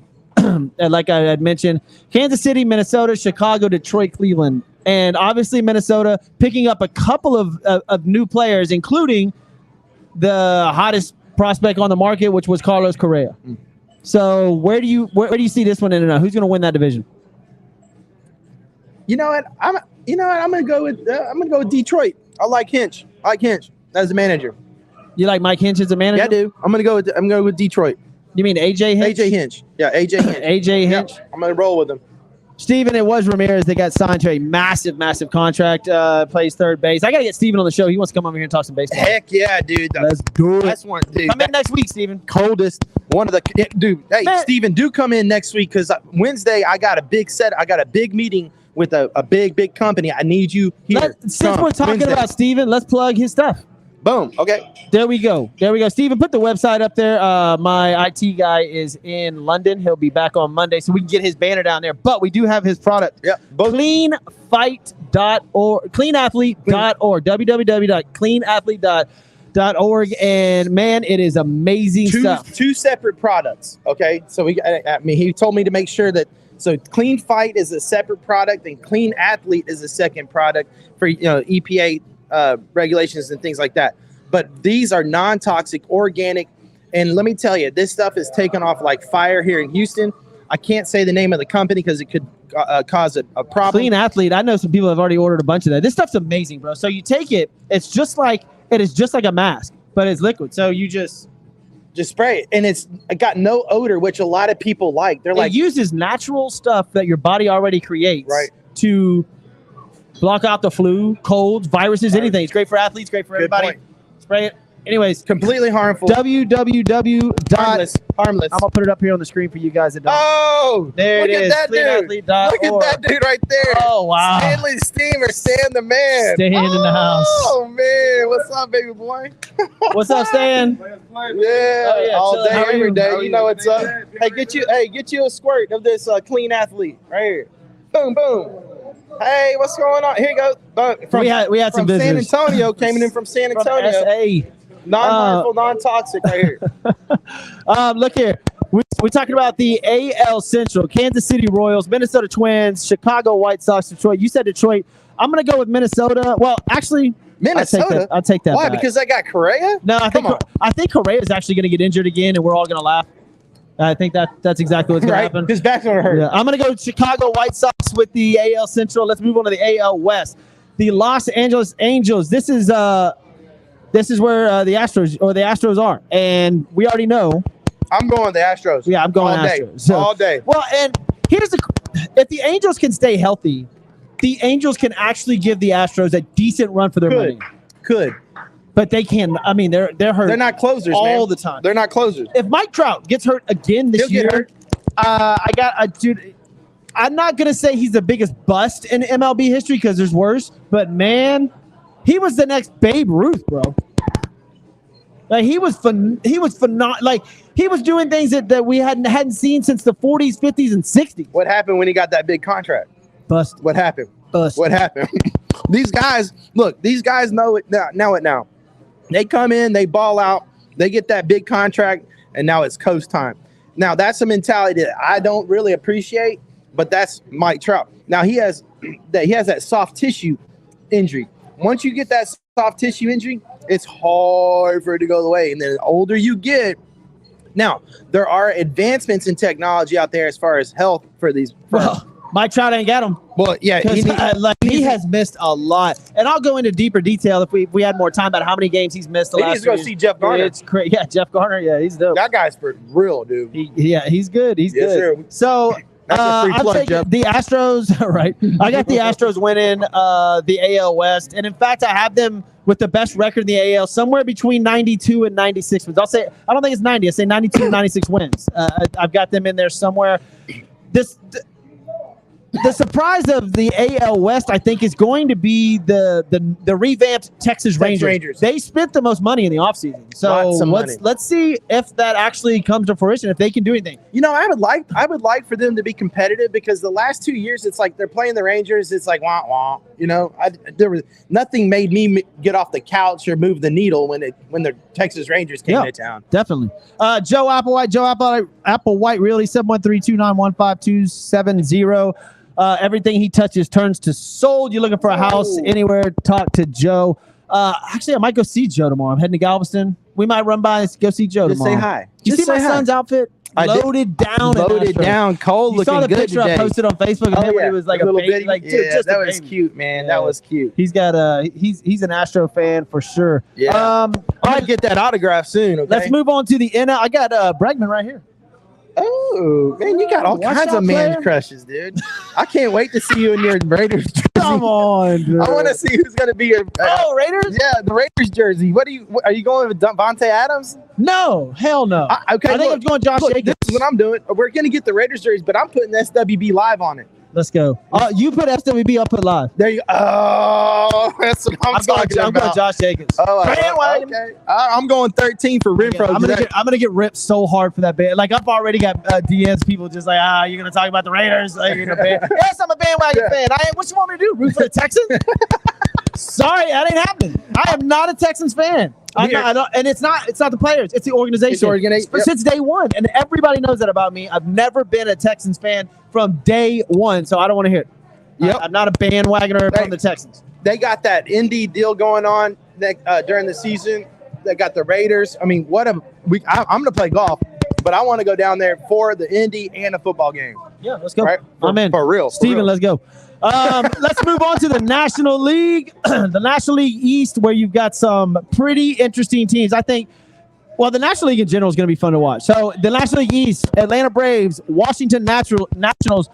Speaker 1: like I had mentioned, Kansas City, Minnesota, Chicago, Detroit, Cleveland, and obviously Minnesota picking up a couple of new players, including the hottest prospect on the market, which was Carlos Correa. So where do you see this one ending up? Who's going to win that division?
Speaker 2: You know what? I'm gonna go with Detroit. I like Hinch as a manager.
Speaker 1: You like Mike Hinch as a manager?
Speaker 2: Yeah, I do. I'm gonna go with Detroit.
Speaker 1: You mean AJ Hinch?
Speaker 2: AJ Hinch. Yeah, AJ Hinch.
Speaker 1: AJ Hinch.
Speaker 2: Yeah, I'm gonna roll with him.
Speaker 1: Steven, it was Ramirez that got signed to a massive contract. Plays third base. I gotta get Steven on the show. He wants to come over here and talk some baseball.
Speaker 2: Heck yeah, dude.
Speaker 1: Let's do it.
Speaker 2: That's one, dude.
Speaker 1: Come in next week, Steven.
Speaker 2: Coldest one of the dude. Hey, man. Steven, do come in next week because Wednesday I got a big meeting with a big company. I need you here.
Speaker 1: Since we're talking about Steven, let's plug his stuff.
Speaker 2: Boom. Okay.
Speaker 1: There we go. Steven, put the website up there. My IT guy is in London. He'll be back on Monday, so we can get his banner down there. But we do have his product.
Speaker 2: Yeah.
Speaker 1: Cleanathlete.org. www.cleanathlete.org. And man, it is amazing stuff.
Speaker 2: Two separate products. Okay. So he told me to make sure that. So Clean Fight is a separate product, and Clean Athlete is a second product for EPA regulations and things like that. But these are non-toxic, organic, and let me tell you, this stuff is taken off like fire here in Houston. I can't say the name of the company because it could cause a problem.
Speaker 1: Clean Athlete. I know some people have already ordered a bunch of that. This stuff's amazing, bro. So you take it. It is just like a mask, but it's liquid. So you just
Speaker 2: spray it, and it got no odor, which a lot of people like. They're like,
Speaker 1: it uses natural stuff that your body already creates,
Speaker 2: right,
Speaker 1: to block out the flu, colds, viruses, anything. It's great for athletes, great for everybody. Spray it. Anyways,
Speaker 2: completely harmful.
Speaker 1: www.
Speaker 2: Harmless.
Speaker 1: I'm gonna put it up here on the screen for you guys that don't.
Speaker 2: Oh,
Speaker 1: there it is.
Speaker 2: Look at that dude. Look at that dude right there.
Speaker 1: Oh wow.
Speaker 2: Stanley Steamer, Stan the man.
Speaker 1: Stan in the house.
Speaker 2: Oh man, what's up, baby boy?
Speaker 1: What's up, Stan?
Speaker 2: Yeah, all day, every day. You know what's up. Hey, get you a squirt of this Clean Athlete right here. Boom, boom. Hey, what's going on? Here you go.
Speaker 1: We had some visitors.
Speaker 2: San Antonio, came in from San Antonio.
Speaker 1: SA.
Speaker 2: Non-harmful, non-toxic right here.
Speaker 1: Look here. We're talking about the AL Central. Kansas City Royals, Minnesota Twins, Chicago White Sox, Detroit. You said Detroit. I'm going to go with Minnesota. Well, actually,
Speaker 2: Minnesota.
Speaker 1: I'll take that.
Speaker 2: Why?
Speaker 1: Back.
Speaker 2: Because I got Correa?
Speaker 1: No, I think Correa is actually going to get injured again, and we're all going to laugh. I think that's exactly what's going to happen.
Speaker 2: His back's going to hurt.
Speaker 1: Yeah. I'm going to go Chicago White Sox with the AL Central. Let's move on to the AL West. The Los Angeles Angels. This is where the Astros are, and we already know.
Speaker 2: I'm going the Astros.
Speaker 1: Yeah, I'm going Astros. So,
Speaker 2: all day.
Speaker 1: Well, and if the Angels can stay healthy, the Angels can actually give the Astros a decent run for their money.
Speaker 2: Could.
Speaker 1: But they can. I mean, they're hurt.
Speaker 2: They're not closers
Speaker 1: all the time.
Speaker 2: They're not closers.
Speaker 1: If Mike Trout gets hurt again this year,
Speaker 2: get hurt.
Speaker 1: Dude. I'm not gonna say he's the biggest bust in MLB history because there's worse. But man, he was the next Babe Ruth, bro. Like he was phenomenal. Like he was doing things that we hadn't seen since the 40s, 50s, and 60s.
Speaker 2: What happened when he got that big contract?
Speaker 1: Bust.
Speaker 2: What happened?
Speaker 1: Bust.
Speaker 2: What happened? These guys know it now. They come in, they ball out, they get that big contract, and now it's coast time. Now that's a mentality that I don't really appreciate, but that's Mike Trout. Now he has that soft tissue injury. Once you get that soft tissue injury, it's hard for it to go away. And then the older you get, now there are advancements in technology out there as far as health for these.
Speaker 1: Well, Mike Trout ain't got them.
Speaker 2: Well, yeah,
Speaker 1: he has missed a lot, and I'll go into deeper detail if we had more time about how many games he's missed. He needs to
Speaker 2: go see Jeff Garner.
Speaker 1: It's crazy. Yeah, Jeff Garner. Yeah, he's dope.
Speaker 2: That guy's for real, dude.
Speaker 1: He's good. He's good.
Speaker 2: Sir.
Speaker 1: So
Speaker 2: I'm taking
Speaker 1: the Astros. Right, I got the Astros winning the AL West, and in fact, I have them with the best record in the AL, somewhere between 92 and 96 wins. I don't think it's 90. I say 92 and 96 wins. I've got them in there somewhere. the surprise of the AL West, I think, is going to be the revamped Texas Rangers. They spent the most money in the offseason. So let's see if that actually comes to fruition, if they can do anything.
Speaker 2: You know, I would like for them to be competitive, because the last 2 years, it's like they're playing the Rangers. It's like, wah, wah. You know, there was nothing made me get off the couch or move the needle when the Texas Rangers came to town.
Speaker 1: Definitely. Joe Applewhite, really, 713-291-5270. Everything he touches turns to sold. You're looking for a house anywhere, talk to Joe. Actually, I might go see Joe tomorrow. I'm heading to Galveston. We might run by and go see Joe tomorrow.
Speaker 2: Say hi.
Speaker 1: You see my son's outfit? Loaded down, cold looking. You saw the picture I posted on Facebook of him when he was like a little baby. Like, dude, just
Speaker 2: that was cute, man. Yeah. That was cute.
Speaker 1: He's got he's an Astro fan for sure.
Speaker 2: Yeah. I'll get that autograph soon. Okay?
Speaker 1: Let's move on to the NL. I got Bregman right here.
Speaker 2: Oh, man, you got all kinds of man crushes, dude. I can't wait to see you in your Raiders jersey.
Speaker 1: Come on, dude.
Speaker 2: I want to see who's going to be your
Speaker 1: Raiders?
Speaker 2: Yeah, the Raiders jersey. Are you going with Devontae Adams?
Speaker 1: No, hell no.
Speaker 2: I think
Speaker 1: I'm going Josh Jacobs.
Speaker 2: This is what I'm doing. We're going to get the Raiders jerseys, but I'm putting SWB Live on it.
Speaker 1: Let's go. You put FWB, I'll put live.
Speaker 2: There you go. Oh, that's what I'm talking about.
Speaker 1: I'm going Josh Jacobs.
Speaker 2: Okay. I'm going 13 for Renfro.
Speaker 1: I'm gonna get ripped so hard for that band. Like, I've already got DMs, people just like, you're gonna talk about the Raiders. Like, you're gonna ban. Yes, I'm a bandwagon fan. What you want me to do? Root for the Texans? Sorry, that ain't happening. I am not a Texans fan. And it's not the players, it's the organization. Since day one. And everybody knows that about me. I've never been a Texans fan from day one, so I don't want to hear it. I'm not a bandwagoner from the Texans.
Speaker 2: They got that Indy deal going on during the season. They got the Raiders. I mean, I'm going to play golf, but I want to go down there for the Indy and a football game.
Speaker 1: Yeah, let's go.
Speaker 2: Right?
Speaker 1: I'm in.
Speaker 2: For real.
Speaker 1: Steven, let's go. Let's move on to the National League. The National League East, where you've got some pretty interesting teams. I think, well, the National League in general is going to be fun to watch. So the National League East, Atlanta Braves, Washington Nationals,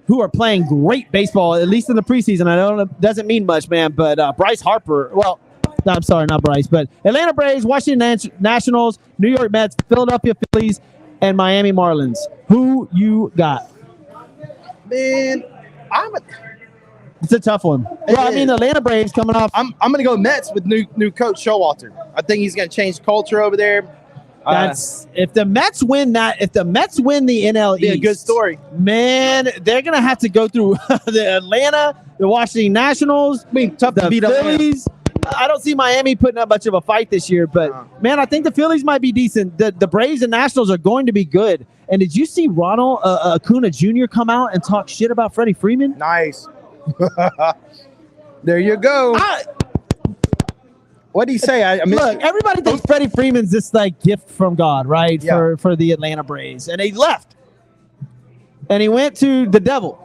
Speaker 1: who are playing great baseball, at least in the preseason. I know it doesn't mean much, man, but Bryce Harper, well, no, I'm sorry, not Bryce, but Atlanta Braves, Washington Nationals, New York Mets, Philadelphia Phillies, and Miami Marlins. Who you got?
Speaker 2: Man,
Speaker 1: it's a tough one. Well, I mean, the Atlanta Braves coming off.
Speaker 2: I'm going to go Mets with new coach Showalter. I think he's going to change culture over there.
Speaker 1: If the Mets win the NL East,
Speaker 2: a good story.
Speaker 1: Man, they're going to have to go through the Atlanta, the Washington Nationals,
Speaker 2: tough to beat
Speaker 1: Phillies. I don't see Miami putting up much of a fight this year, but man, I think the Phillies might be decent. The Braves and Nationals are going to be good. And did you see Ronald Acuna Jr. come out and talk shit about Freddie Freeman?
Speaker 2: Nice. There you go. What did he say?
Speaker 1: Look, everybody thinks Freddie Freeman's this like gift from God, right? Yeah. For the Atlanta Braves, and he left, and he went to the Devil.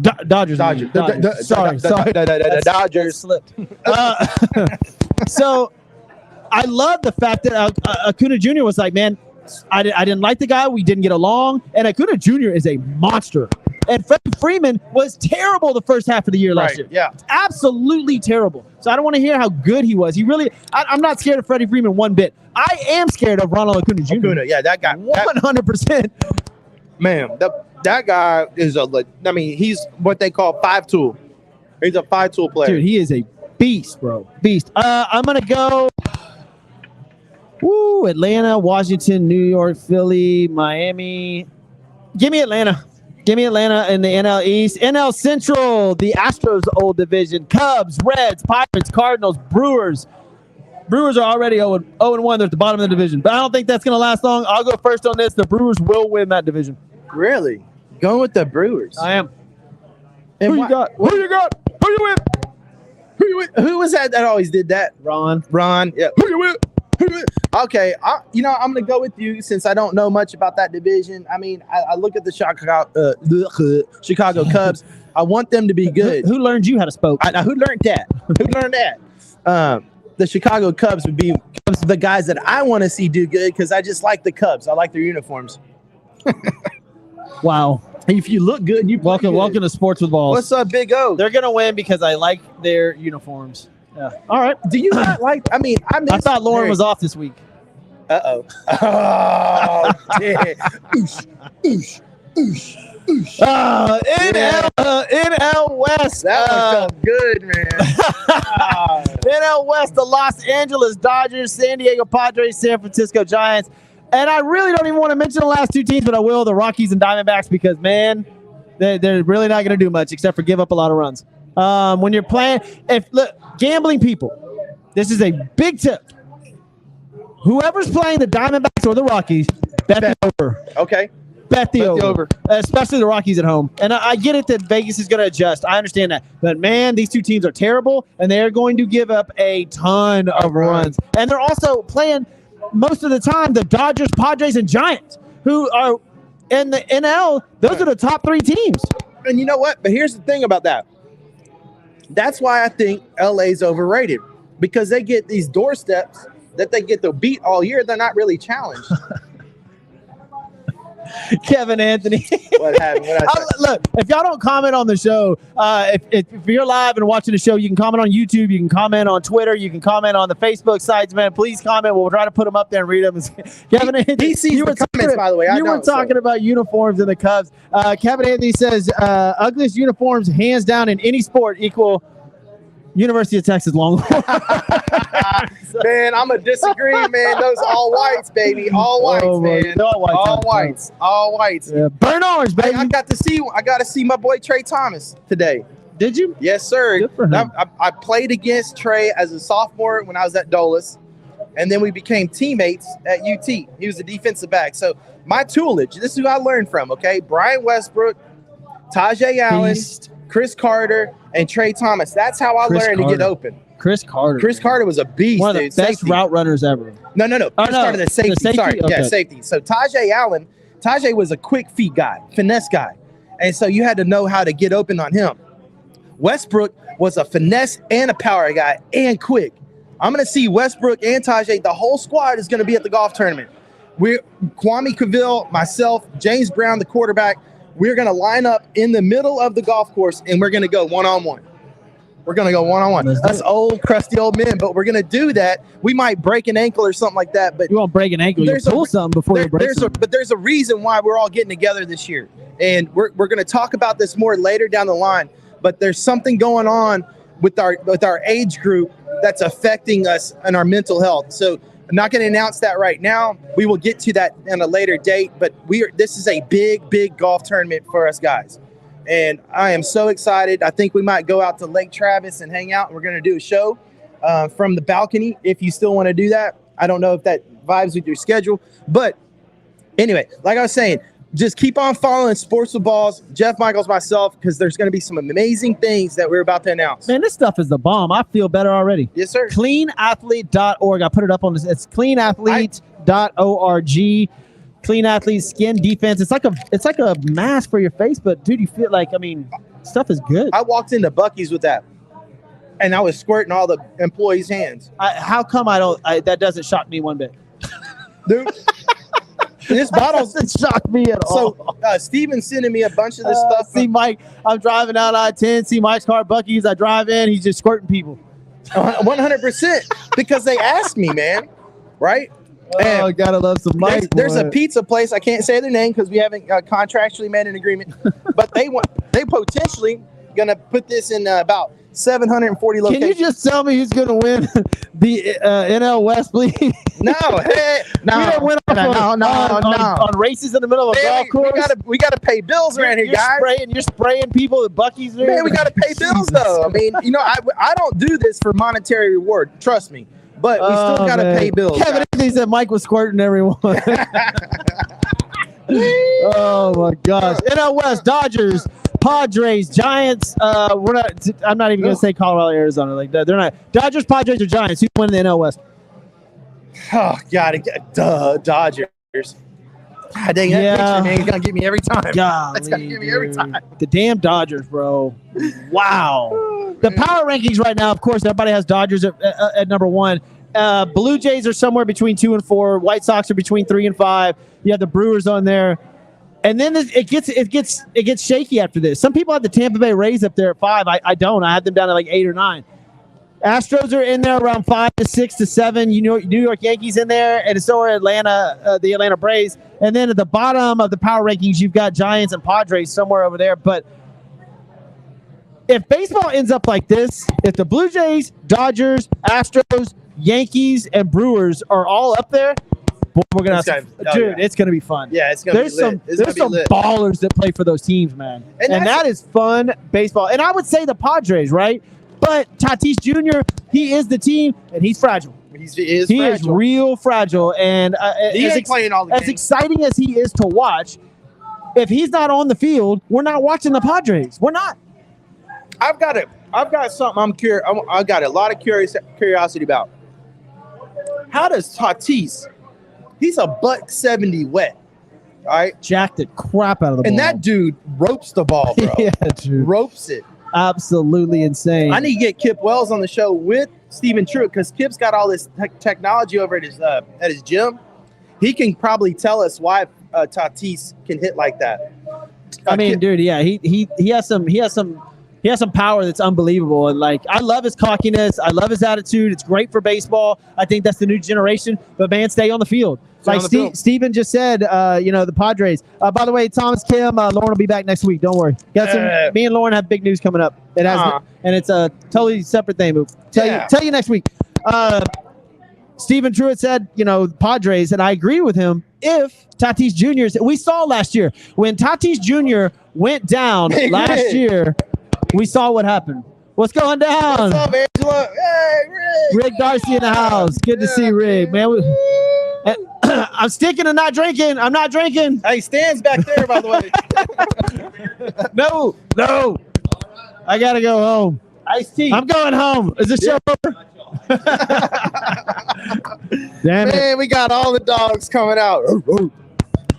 Speaker 1: Dodgers. Sorry.
Speaker 2: The Dodgers
Speaker 1: slipped. So I love the fact that Acuna Jr. was like, man, I didn't like the guy. We didn't get along, and Acuna Jr. is a monster. And Freddie Freeman was terrible the first half of the year last year.
Speaker 2: Yeah.
Speaker 1: Absolutely terrible. So I don't want to hear how good he was. I'm not scared of Freddie Freeman one bit. I am scared of Ronald Acuna Jr.
Speaker 2: That guy.
Speaker 1: 100%.
Speaker 2: Man, that guy is he's what they call 5-tool. He's a 5-tool player.
Speaker 1: Dude, he is a beast, bro. Beast. I'm going to go Atlanta, Washington, New York, Philly, Miami. Give me Atlanta. Give me Atlanta in the NL East. NL Central, the Astros' old division. Cubs, Reds, Pirates, Cardinals, Brewers. Brewers are already 0-1. They're at the bottom of the division. But I don't think that's going to last long. I'll go first on this. The Brewers will win that division.
Speaker 2: Really? Going with the Brewers?
Speaker 1: I am.
Speaker 2: And
Speaker 1: Who you got? Who you with?
Speaker 2: Who was that always did that?
Speaker 1: Ron.
Speaker 2: Yeah. Who you with? Okay, I'm going to go with you since I don't know much about that division. I mean, I look at the Chicago Cubs. I want them to be good.
Speaker 1: Who learned you how to spoke?
Speaker 2: Who learned that? The Chicago Cubs would be the guys that I want to see do good because I just like the Cubs. I like their uniforms.
Speaker 1: Wow.
Speaker 2: If you look good, you
Speaker 1: welcome to Sports with Balls.
Speaker 2: What's up, Big O?
Speaker 1: They're going to win because I like their uniforms. Yeah. All right.
Speaker 2: Do you not like? I
Speaker 1: thought Lauren was off this week.
Speaker 2: Oh, yeah. Oosh.
Speaker 1: NL West.
Speaker 2: That one felt good, man.
Speaker 1: NL West, the Los Angeles Dodgers, San Diego Padres, San Francisco Giants. And I really don't even want to mention the last two teams, but I will, the Rockies and Diamondbacks, because, man, they're really not going to do much except for give up a lot of runs. When you're playing, look, gambling people, this is a big tip. Whoever's playing the Diamondbacks or the Rockies, bet the over.
Speaker 2: Okay.
Speaker 1: Bet the over. Especially the Rockies at home. And I get it that Vegas is going to adjust. I understand that. But, man, these two teams are terrible, and they're going to give up a ton of runs. And they're also playing, most of the time, the Dodgers, Padres, and Giants, who are in the NL. Those are the top three teams.
Speaker 2: And you know what? But here's the thing about that. That's why I think LA's overrated, because they get these doorsteps that they get to beat all year. They're not really challenged.
Speaker 1: Kevin Anthony.
Speaker 2: What happened?
Speaker 1: Look, if y'all don't comment on the show, if you're live and watching the show, you can comment on YouTube, you can comment on Twitter, you can comment on the Facebook sites, man. Please comment. We'll try to put them up there and read them. Kevin Anthony,
Speaker 2: he sees the comments, by the way.
Speaker 1: You were talking about uniforms in the Cubs. Kevin Anthony says, ugliest uniforms, hands down, in any sport, equal University of Texas Longhorn.
Speaker 2: Man, I'm going to disagree, man. Those all whites, baby. All whites, man. All whites. All whites.
Speaker 1: Yeah. Burn orange, baby.
Speaker 2: I got to see my boy Trey Thomas today.
Speaker 1: Did you?
Speaker 2: Yes, sir.
Speaker 1: Good for him.
Speaker 2: I played against Trey as a sophomore when I was at Dulles, and then we became teammates at UT. He was a defensive back. So my toolage, this is who I learned from, okay? Brian Westbrook, Tajay Allen, Chris Carter, and Trey Thomas. That's how I learned to get open.
Speaker 1: Chris Carter
Speaker 2: was a beast.
Speaker 1: One of the best route runners ever.
Speaker 2: No. Chris Carter, the safety. Sorry. Okay. Yeah, safety. So Tajay was a quick feet guy, finesse guy. And so you had to know how to get open on him. Westbrook was a finesse and a power guy and quick. I'm going to see Westbrook and Tajay. The whole squad is going to be at the golf tournament. Kwame Cavill, myself, James Brown, the quarterback, we're going to line up in the middle of the golf course, and we're going to go one-on-one. We're going to go one-on-one. Us old, crusty old men, but we're going to do that. We might break an ankle or something like that. But
Speaker 1: you won't break an ankle. You pull something before you break something.
Speaker 2: But there's a reason why we're all getting together this year. And we're going to talk about this more later down the line. But there's something going on with our age group that's affecting us and our mental health. So I'm not going to announce that right now. We will get to that in a later date. But this is a big golf tournament for us guys. And I am so excited. I think we might go out to Lake Travis and hang out. We're going to do a show from the balcony if you still want to do that. I don't know if that vibes with your schedule. But anyway, like I was saying, just keep on following Sports with Balls, Jeff Michaels, myself, because there's going to be some amazing things that we're about to announce.
Speaker 1: Man, this stuff is the bomb. I feel better already.
Speaker 2: Yes, sir.
Speaker 1: Cleanathlete.org. I put it up on this. It's cleanathlete.org. Clean Athlete Skin Defense. It's like a mask for your face, but dude, you feel like, stuff is good.
Speaker 2: I walked into Buc-ee's with that, and I was squirting all the employees' hands.
Speaker 1: How come that doesn't shock me one bit?
Speaker 2: Dude, this bottle
Speaker 1: doesn't shock me at all.
Speaker 2: So Steven's sending me a bunch of this stuff.
Speaker 1: See Mike, I'm driving out I-10, see Mike's car at Buc-ee's, I drive in, he's just squirting people.
Speaker 2: 100%, because they asked me, man, right?
Speaker 1: Oh, I gotta love some Mike.
Speaker 2: There's a pizza place. I can't say their name because we haven't contractually made an agreement. But they potentially gonna put this in about 740 locations.
Speaker 1: Can you just tell me who's gonna win the NL West, please?
Speaker 2: No, hey, no,
Speaker 1: we don't win on races in the middle of a golf course.
Speaker 2: We gotta pay bills around here, guys.
Speaker 1: You're spraying people at Buc-ee's.
Speaker 2: Man, we gotta pay bills though. I mean, I don't do this for monetary reward. Trust me. But we still got to pay bills.
Speaker 1: Kevin Anthony said Mike was squirting everyone. Oh, my gosh. NL West, Dodgers, Padres, Giants. I'm not even going to say Colorado, Arizona. Like they're not. Dodgers, Padres, or Giants. Who's winning the NL West?
Speaker 2: Oh, Dodgers. God dang, that picture, man, he's going to get me every time. That's going to get me every time.
Speaker 1: The damn Dodgers, bro. Wow. The power rankings right now, of course, everybody has Dodgers at number 1. Blue Jays are somewhere between 2 and 4. White Sox are between 3 and 5. You have the Brewers on there. And then it gets shaky after this. Some people have the Tampa Bay Rays up there at 5. I don't. I have them down at like 8 or 9. Astros are in there around 5 to 6 to 7. New York Yankees in there, and so are the Atlanta Braves. And then at the bottom of the power rankings, you've got Giants and Padres somewhere over there. But if baseball ends up like this, if the Blue Jays, Dodgers, Astros, Yankees, and Brewers are all up there, boy, we're gonna it's gonna be fun.
Speaker 2: Yeah, it's gonna be lit.
Speaker 1: There's some ballers that play for those teams, man, and that is fun baseball. And I would say the Padres, right? But Tatis Jr., he is the team, and he's fragile. He is real fragile, and
Speaker 2: he ain't playing all the games.
Speaker 1: As exciting as he is to watch, if he's not on the field, we're not watching the Padres. We're not.
Speaker 2: I've got something I'm curious. I got a lot of curiosity about. How does Tatis? He's a $170 wet. All right,
Speaker 1: jacked the crap out of the ball,
Speaker 2: and that dude ropes the ball, bro.
Speaker 1: Yeah, dude,
Speaker 2: ropes it.
Speaker 1: Absolutely insane.
Speaker 2: I need to get Kip Wells on the show with Stephen Truitt because Kip's got all this technology over at his gym. He can probably tell us why Tatis can hit like that.
Speaker 1: I mean, dude, yeah, he has some power that's unbelievable. And like, I love his cockiness. I love his attitude. It's great for baseball. I think that's the new generation. But man, stay on the field. Like Steven just said, the Padres. By the way, Thomas, Kim, Lauren will be back next week. Don't worry. Me and Lauren have big news coming up. And it's a totally separate thing. Tell you next week. Stephen Truitt said, Padres, and I agree with him. If Tatis Jr. We saw last year when Tatis Jr. went down last year, we saw what happened. What's going down?
Speaker 2: What's up, Angela? Hey,
Speaker 1: Rick Darcy in the house. Good to see Rick, man. I'm sticking to not drinking. I'm not drinking.
Speaker 2: Hey, Stan's back there, by the way.
Speaker 1: No. I got to go home.
Speaker 2: Iced tea.
Speaker 1: I'm going home. Is this show over? Damn it.
Speaker 2: Man, we got all the dogs coming out.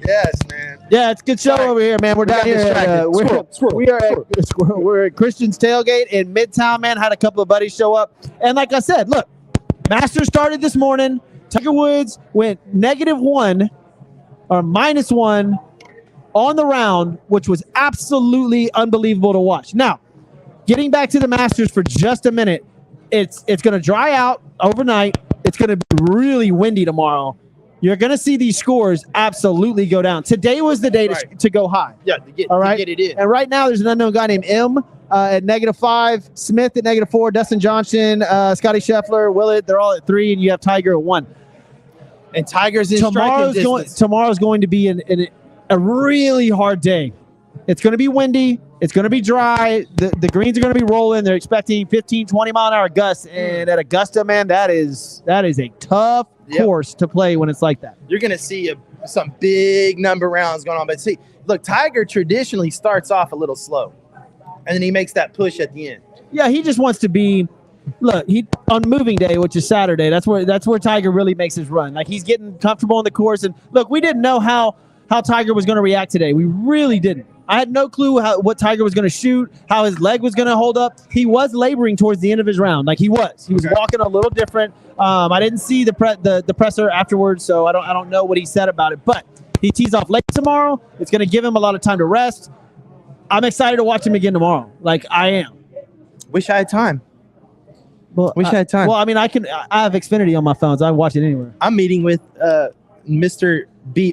Speaker 2: Yes, man.
Speaker 1: Yeah, it's a good show over here, man. We're down here. We're at Christian's Tailgate in Midtown, man. Had a couple of buddies show up. And like I said, look, Masters started this morning. Tiger Woods went -1 or -1 on the round, which was absolutely unbelievable to watch. Now, getting back to the Masters for just a minute, it's going to dry out overnight. It's going to be really windy tomorrow. You're going to see these scores absolutely go down. Today was the day to go high.
Speaker 2: Yeah, to get it in.
Speaker 1: And right now, there's an unknown guy named M at -5, Smith at -4, Dustin Johnson, Scotty Scheffler, Willett, they're all at 3, and you have Tiger at 1.
Speaker 2: And Tiger's in striking distance.
Speaker 1: Tomorrow's going to be a really hard day. It's going to be windy. It's going to be dry. The greens are going to be rolling. They're expecting 15, 20-mile-an-hour gusts. And at Augusta, man, that is a tough course to play when it's like that.
Speaker 2: You're going to see some big number rounds going on. But see, look, Tiger traditionally starts off a little slow. And then he makes that push at the end.
Speaker 1: Yeah, he just wants to be – look, on moving day, which is Saturday, that's where Tiger really makes his run. Like, he's getting comfortable on the course. And, look, we didn't know how Tiger was going to react today. We really didn't. I had no clue what Tiger was going to shoot, how his leg was going to hold up. He was laboring towards the end of his round. Like, he was. He was walking a little different. I didn't see the presser afterwards, so I don't know what he said about it. But he tees off late tomorrow. It's going to give him a lot of time to rest. I'm excited to watch him again tomorrow. Like, I am.
Speaker 2: Wish I had time.
Speaker 1: Well,
Speaker 2: I had time.
Speaker 1: Well, I mean, I have Xfinity on my phone, so I can watch it anywhere.
Speaker 2: I'm meeting with Mr.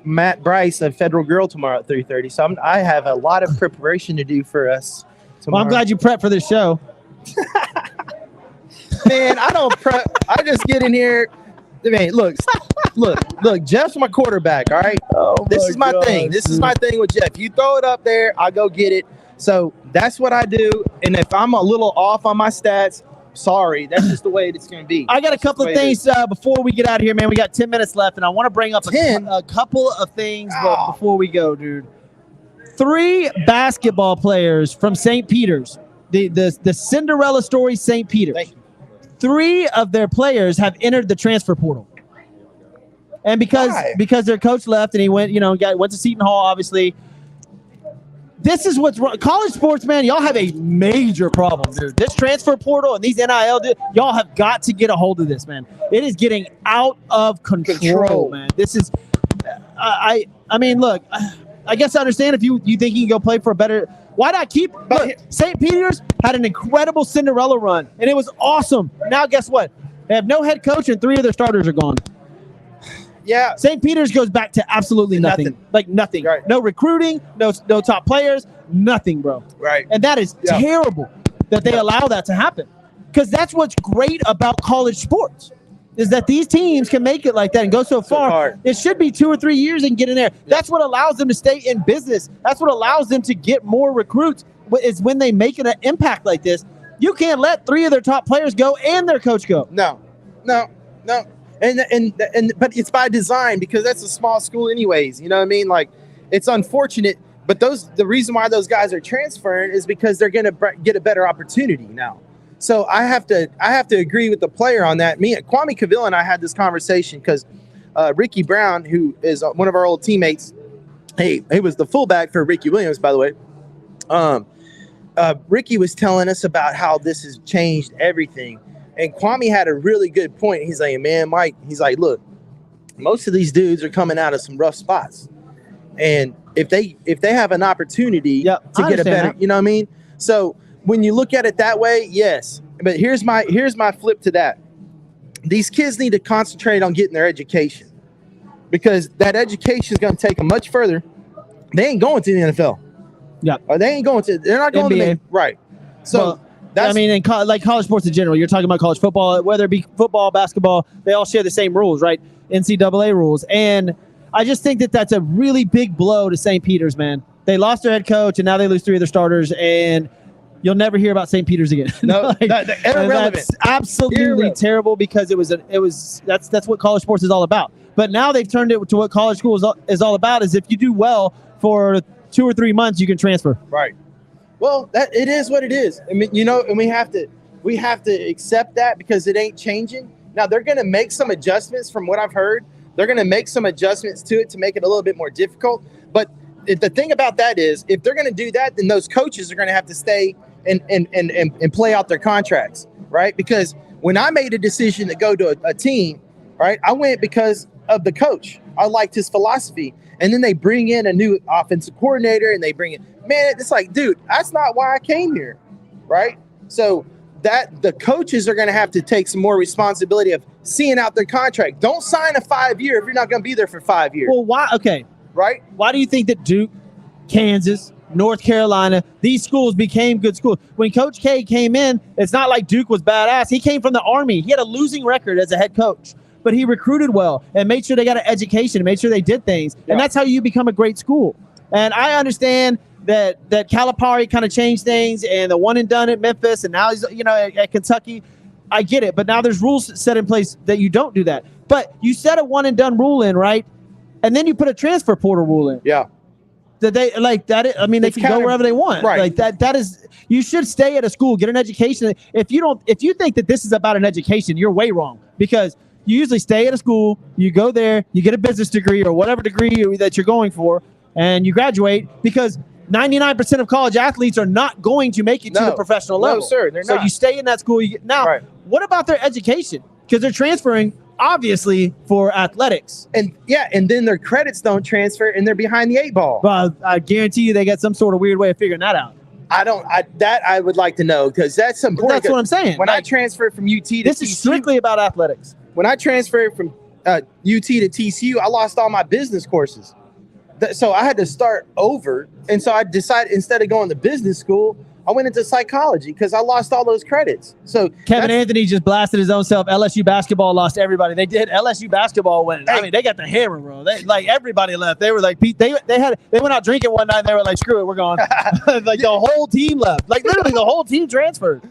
Speaker 2: Matt Bryce of Federal Girl tomorrow at 3:30. So I have a lot of preparation to do for us tomorrow.
Speaker 1: Well, I'm glad you prepped for this show.
Speaker 2: Man, I don't prep. I just get in here. Man, look. Jeff's my quarterback. All right. This is my thing. This is my thing with Jeff. You throw it up there, I go get it. So that's what I do. And if I'm a little off on my stats, sorry, that's just the way it's going to be.
Speaker 1: I got a couple of things before we get out of here, man. We got 10 minutes left, and I want to bring up a couple of things before we go, dude. 3 basketball players from St. Peter's, the Cinderella story St. Peter's. 3 of their players have entered the transfer portal. And because their coach left and he went to Seton Hall, obviously. This is what's wrong. College sports, man, y'all have a major problem, dude. This transfer portal and these NIL, y'all have got to get a hold of this, man. It is getting out of control, man. This is, I mean, look, I guess I understand if you think you can go play for a better Why not keep? Look, St. Peter's had an incredible Cinderella run, and it was awesome. Now, guess what? They have no head coach, and 3 of their starters are gone.
Speaker 2: Yeah.
Speaker 1: St. Peter's goes back to absolutely nothing. Like nothing.
Speaker 2: Right.
Speaker 1: No recruiting, no top players, nothing, bro.
Speaker 2: Right.
Speaker 1: And that is terrible that they allow that to happen. Because that's what's great about college sports is that these teams can make it like that and go so far. It should be 2 or 3 years and get in there. That's what allows them to stay in business. That's what allows them to get more recruits is when they make an impact like this. You can't let 3 of their top players go and their coach go.
Speaker 2: No. But it's by design because that's a small school anyways. You know what I mean? Like, it's unfortunate, but the reason why those guys are transferring is because they're going to get a better opportunity now. So I have to agree with the player on that. Kwame Cavill and I had this conversation because Ricky Brown, who is one of our old teammates, he was the fullback for Ricky Williams, by the way. Ricky was telling us about how this has changed everything. And Kwame had a really good point. He's like, man, Mike, he's like, look, most of these dudes are coming out of some rough spots. And if they have an opportunity to get a better, you know what I mean? So when you look at it that way, yes. But here's my flip to that. These kids need to concentrate on getting their education because that education is going to take them much further. They ain't going to the NFL. Yeah. Or they're not going
Speaker 1: NBA.
Speaker 2: to right. So
Speaker 1: like college sports in general, you're talking about college football, whether it be football, basketball, they all share the same rules, right? NCAA rules. And I just think that that's a really big blow to St. Peter's, man. They lost their head coach, and now they lose 3 of their starters, and you'll never hear about St. Peter's again.
Speaker 2: No, irrelevant.
Speaker 1: That's absolutely terrible because that's what college sports is all about. But now they've turned it to what college school is all about. Is if you do well for 2 or 3 months, you can transfer.
Speaker 2: Right. Well, it is what it is. I mean, and we have to accept that because it ain't changing. Now they're going to make some adjustments from what I've heard. They're going to make some adjustments to it to make it a little bit more difficult. But the thing about that is, if they're going to do that, then those coaches are going to have to stay and play out their contracts, right? Because when I made a decision to go to a team, right, I went because of the coach. I liked his philosophy. And then they bring in a new offensive coordinator and they bring in, man, it's like, dude, that's not why I came here, right? So that the coaches are going to have to take some more responsibility of seeing out their contract. Don't sign a 5-year if you're not going to be there for 5 years.
Speaker 1: Well, why? Okay.
Speaker 2: Right?
Speaker 1: Why do you think that Duke, Kansas, North Carolina, these schools became good schools? When Coach K came in, it's not like Duke was badass. He came from the Army. He had a losing record as a head coach. But he recruited well and made sure they got an education and made sure they did things. Yeah. And that's how you become a great school. And I understand that Calipari kind of changed things and the one and done at Memphis and now he's at Kentucky. I get it. But now there's rules set in place that you don't do that. But you set a one and done rule in, right? And then you put a transfer portal rule in.
Speaker 2: Yeah.
Speaker 1: That they like that. I mean, they can go wherever they want.
Speaker 2: Right.
Speaker 1: Like that is, you should stay at a school, get an education. If you think that this is about an education, you're way wrong because you usually stay at a school, you go there, you get a business degree or whatever degree that you're going for, and you graduate because 99% of college athletes are not going to make it to the professional level.
Speaker 2: No, sir, they're not.
Speaker 1: So you stay in that school. What about their education? Because they're transferring, obviously, for athletics.
Speaker 2: And then their credits don't transfer, and they're behind the 8 ball.
Speaker 1: Well, I guarantee you they got some sort of weird way of figuring that out.
Speaker 2: I would like to know because that's important.
Speaker 1: That's what I'm saying.
Speaker 2: When I transferred from UT to TCU.
Speaker 1: This is strictly about athletics.
Speaker 2: When I transferred from UT to TCU, I lost all my business courses. So I had to start over. And so I decided instead of going to business school, I went into psychology because I lost all those credits. So
Speaker 1: Kevin Anthony just blasted his own self. LSU basketball lost everybody. They did. LSU basketball went. I mean, they got the hammer, bro. Everybody left. They were like, they went out drinking one night. And they were like, screw it, we're gone. Like the whole team left. Like literally the whole team transferred.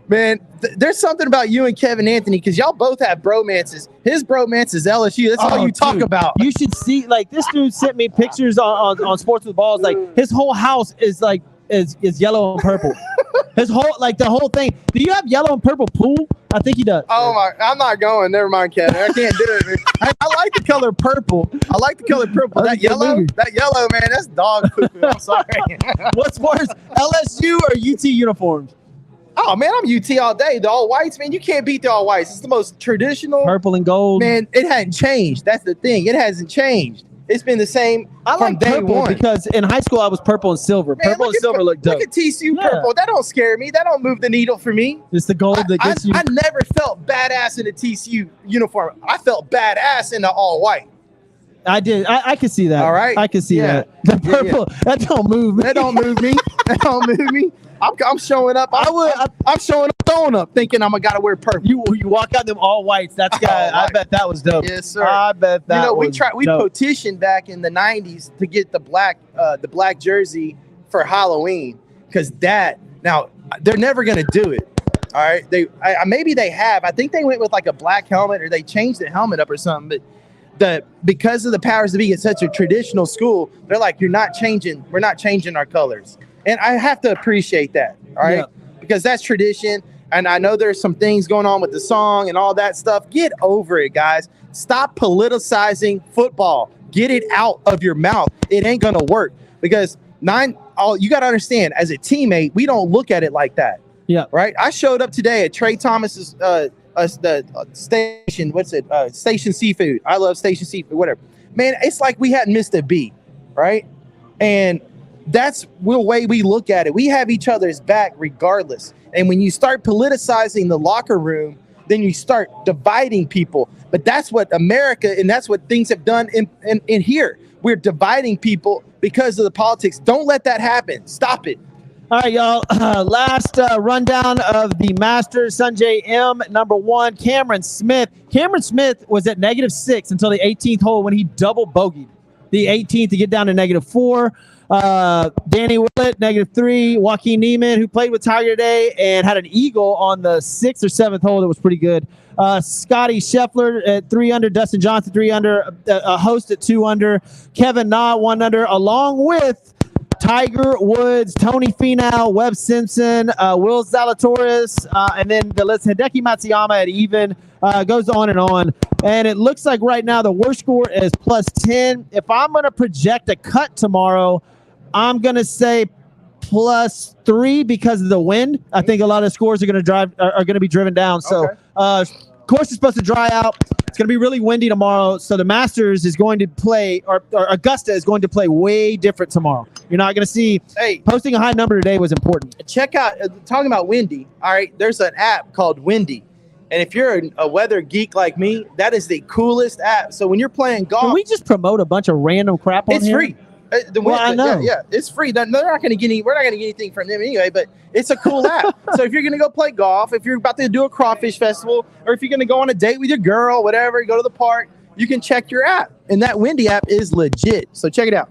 Speaker 2: Man, there's something about you and Kevin Anthony because y'all both have bromances. His bromance is LSU. That's all you talk about.
Speaker 1: You should see, like, this dude sent me pictures on Sports with Balls. Like, his whole house is like is yellow and purple. His whole the whole thing. Do you have yellow and purple pool? I think he does.
Speaker 2: Oh my! I'm not going. Never mind, Kevin. I can't do it. I like the color purple. That yellow, man. That's dog poop. I'm sorry.
Speaker 1: What's worse, LSU or UT uniforms?
Speaker 2: Oh, man, I'm UT all day. The all whites, man, you can't beat the all whites. It's the most traditional.
Speaker 1: Purple and gold.
Speaker 2: Man, it hadn't changed. That's the thing. It hasn't changed. It's been the same
Speaker 1: I
Speaker 2: from
Speaker 1: like
Speaker 2: day
Speaker 1: purple
Speaker 2: one.
Speaker 1: because in high school I was purple and silver.
Speaker 2: Man,
Speaker 1: Purple and silver look dope.
Speaker 2: Look at TCU
Speaker 1: Yeah.
Speaker 2: purple. That don't scare me. That don't move the needle for me.
Speaker 1: It's the gold that gets you.
Speaker 2: I never felt badass in a TCU uniform. I felt badass in the all white.
Speaker 1: I did. I can see that.
Speaker 2: All right.
Speaker 1: I can see that. The purple, that don't move me.
Speaker 2: That don't move me. That don't move me. I'm showing up. I'm showing up, throwing up, thinking I'm gotta wear purple.
Speaker 1: You walk out them all whites. That's I bet that was dope.
Speaker 2: Yes, sir.
Speaker 1: I bet that.
Speaker 2: We
Speaker 1: dope.
Speaker 2: petitioned back in the '90s to get the black jersey for Halloween because now they're never gonna do it. All right, maybe they have. I think they went with like a black helmet or they changed the helmet up or something. But because of the powers that be at such a traditional school, they're like, we're not changing our colors. And I have to appreciate that, all right? Because that's tradition. And I know there's some things going on with the song and all that stuff. Get over it, guys. Stop politicizing football. Get it out of your mouth. It ain't going to work. Because you got to understand, as a teammate, we don't look at it like that.
Speaker 1: Yeah.
Speaker 2: Right? I showed up today at Trey Thomas's the station, Station Seafood. I love Station Seafood, whatever. Man, it's like we hadn't missed a beat, right? And that's the way we look at it. We have each other's back regardless. And when you start politicizing the locker room, then you start dividing people. But that's what America and that's what things have done in here. We're dividing people because of the politics. Don't let that happen. Stop it.
Speaker 1: All right, y'all. Last rundown of the Masters. Sanjay M, number 1. Cameron Smith. Cameron Smith was at -6 until the 18th hole when he double bogeyed the 18th to get down to -4. Danny Willett, -3. Joaquin Neiman, who played with Tiger today and had an eagle on the 6th or 7th hole that was pretty good. Scotty Scheffler at 3 under. Dustin Johnson 3 under. A host at 2 under. Kevin Na 1 under, along with Tiger Woods, Tony Finau, Webb Simpson, Will Zalatoris, and then the list, Hideki Matsuyama at even, goes on. And it looks like right now the worst score is +10. If I'm going to project a cut tomorrow, I'm going to say +3 because of the wind. I think a lot of scores are going to be driven down. So, course is supposed to dry out. It's going to be really windy tomorrow. So the Masters is going to play, or Augusta is going to play way different tomorrow. You're not going to see. Hey, posting a high number today was important.
Speaker 2: Check out, talking about windy. All right, there's an app called Windy. And if you're a weather geek like me, that is the coolest app. So when you're playing golf.
Speaker 1: Can we just promote a bunch of random crap on
Speaker 2: It's
Speaker 1: here?
Speaker 2: free.
Speaker 1: I know.
Speaker 2: Yeah, it's free. They're not going to get we're not going to get anything from them anyway, but it's a cool app. So if you're going to go play golf, if you're about to do a crawfish festival, or if you're going to go on a date with your girl, whatever, go to the park, you can check your app. And that Windy app is legit. So check it out.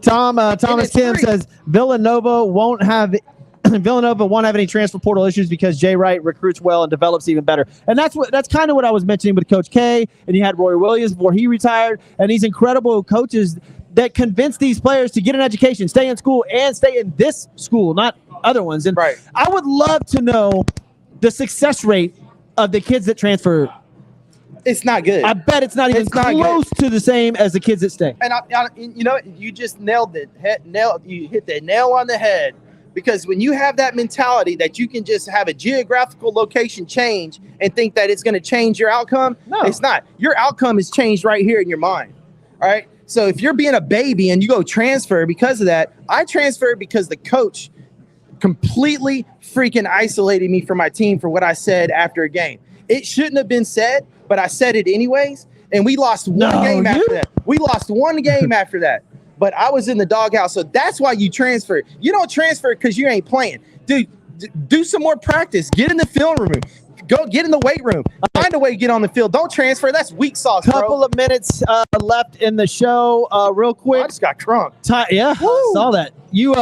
Speaker 1: Thomas Kim says Villanova won't have any transfer portal issues because Jay Wright recruits well and develops even better. And that's kind of what I was mentioning with Coach K, and you had Roy Williams before he retired, and these incredible coaches that convince these players to get an education, stay in school, and stay in this school, not other ones. And I would love to know the success rate of the kids that transfer.
Speaker 2: It's not good.
Speaker 1: I bet it's not even close to the same as the kids that stay.
Speaker 2: And you know, you just nailed it. You hit the nail on the head. Because when you have that mentality that you can just have a geographical location change and think that it's going to change your outcome, no, it's not. Your outcome is changed right here in your mind. All right. So if you're being a baby and you go transfer because of that, I transferred because the coach completely freaking isolated me from my team for what I said after a game. It shouldn't have been said, but I said it anyways. And we lost one game after that. We lost one game after that. But I was in the doghouse, so that's why you transfer. You don't transfer because you ain't playing. Dude, do some more practice. Get in the film room. Go get in the weight room. Find a way to get on the field. Don't transfer. That's weak sauce, bro.
Speaker 1: Couple of minutes left in the show. Real quick.
Speaker 2: I just got crunk.
Speaker 1: I saw that. You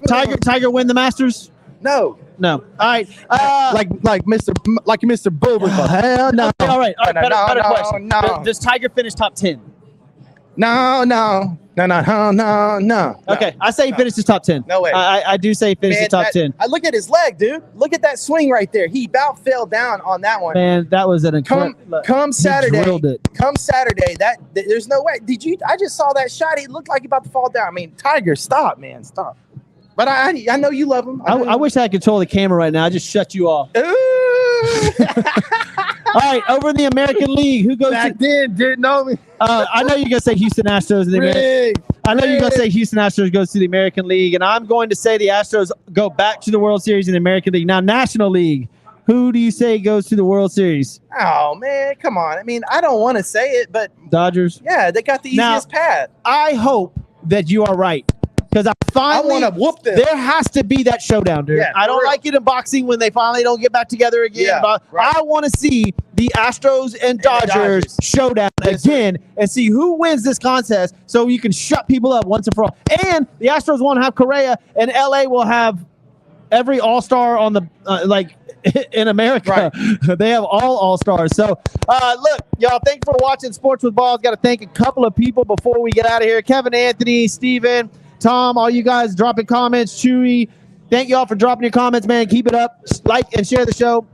Speaker 1: Tiger win the Masters?
Speaker 2: No.
Speaker 1: All right.
Speaker 2: Like Mr. Boober.
Speaker 1: Hell no. All right. Better question.
Speaker 2: No.
Speaker 1: Does Tiger finish top 10?
Speaker 2: No.
Speaker 1: Okay, I say he finishes top 10.
Speaker 2: No way.
Speaker 1: I do say he finishes top 10.
Speaker 2: I look at his leg, dude. Look at that swing right there. He about fell down on that one.
Speaker 1: Man, that was an incredible.
Speaker 2: Come Saturday.
Speaker 1: Drilled it.
Speaker 2: Come Saturday. There's no way. I just saw that shot. He looked like he about to fall down. I mean, Tiger, stop, man, stop. But I know you love him.
Speaker 1: I wish I could control the camera right now. I just shut you off. All right, over in the American League, who goes
Speaker 2: Back
Speaker 1: to?
Speaker 2: then, didn't know me.
Speaker 1: I know you're gonna say Houston Astros. In the American, I know you're gonna say Houston Astros goes to the American League, and I'm going to say the Astros go back to the World Series in the American League. Now, National League, who do you say goes to the World Series?
Speaker 2: Oh man, come on. I mean, I don't want to say it, but
Speaker 1: Dodgers.
Speaker 2: yeah, they got the easiest path.
Speaker 1: I hope that you are right. Because I
Speaker 2: want to whoop them.
Speaker 1: There has to be that showdown, dude.
Speaker 2: Yeah,
Speaker 1: I don't like it in boxing when they finally don't get back together again.
Speaker 2: Yeah,
Speaker 1: but
Speaker 2: right.
Speaker 1: I want to see the Astros and Dodgers showdown again and see who wins this contest so you can shut people up once and for all. And the Astros won't have Correa, and LA will have every all-star on the in America. Right. They have all all-stars. So, look, y'all, thanks for watching Sports with Balls. Got to thank a couple of people before we get out of here. Kevin Anthony, Steven, Tom, all you guys dropping comments, Chewy. Thank you all for dropping your comments, man. Keep it up. Like and share the show.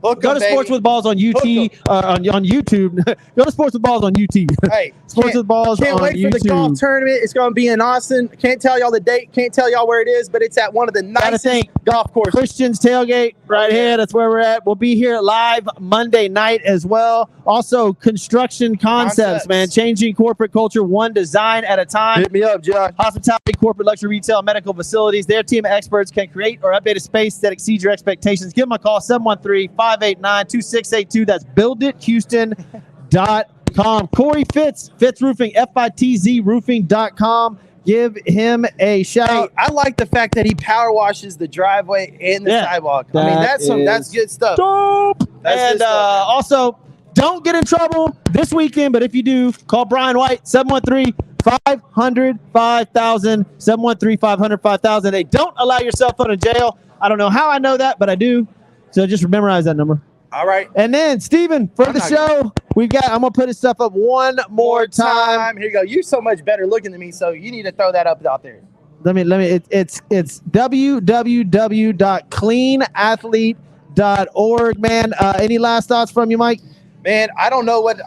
Speaker 1: Go to Sports with Balls on UT on YouTube. Go to Sports with Balls on UT.
Speaker 2: Hey,
Speaker 1: Sports with Balls on YouTube.
Speaker 2: Can't wait for the golf tournament. It's going to be in Austin. Can't tell y'all the date. Can't tell y'all where it is, but it's at one of the nicest golf courses.
Speaker 1: Christian's Tailgate right here. That's where we're at. We'll be here live Monday night as well. Also, Construction Concepts, man. Changing corporate culture one design at a time.
Speaker 2: Hit me up, John.
Speaker 1: Hospitality, corporate, luxury, retail, medical facilities. Their team of experts can create or update a space that exceeds your expectations. Give them a call, 713-589-2682. That's buildithouston.com. Corey Fitz Roofing, FITZroofing.com. Give him a shout.
Speaker 2: Hey, I like the fact that he power washes the driveway and the sidewalk. I mean, that's good stuff.
Speaker 1: Dope.
Speaker 2: That's good stuff,
Speaker 1: also, don't get in trouble this weekend, but if you do, call Brian White, 713-500-5000, 713-500-5000. They don't allow your cell phone in jail. I don't know how I know that, but I do. So just memorize that number.
Speaker 2: All right.
Speaker 1: And then, Steven, for the show, I'm going to put his stuff up one more time.
Speaker 2: Here you go. You're so much better looking than me, so you need to throw that up out there.
Speaker 1: Let me. It's www.cleanathlete.org, man. Any last thoughts from you, Mike?
Speaker 2: Man, I don't know what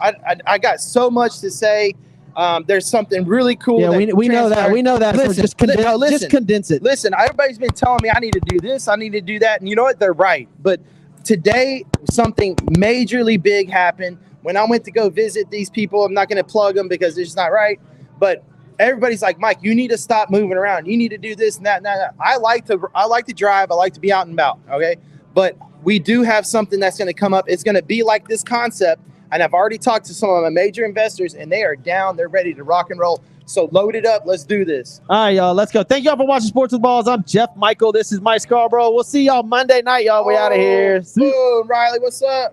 Speaker 2: I got so much to say. There's something really cool.
Speaker 1: Yeah, we know that. We know that.
Speaker 2: Listen,
Speaker 1: so just condense it.
Speaker 2: Listen, everybody's been telling me I need to do this, I need to do that, and you know what? They're right. But today, something majorly big happened. When I went to go visit these people, I'm not going to plug them because it's just not right. But everybody's like, Mike, you need to stop moving around. You need to do this and that and that. I like to drive. I like to be out and about. Okay, but we do have something that's going to come up. It's going to be like this concept. And I've already talked to some of my major investors, and they are down. They're ready to rock and roll. So load it up. Let's do this.
Speaker 1: All right, y'all. Let's go. Thank y'all for watching Sports with Balls. I'm Jeff Michael. This is Mike Scarborough. We'll see y'all Monday night, y'all. We out of here.
Speaker 2: Boom, Riley. What's up?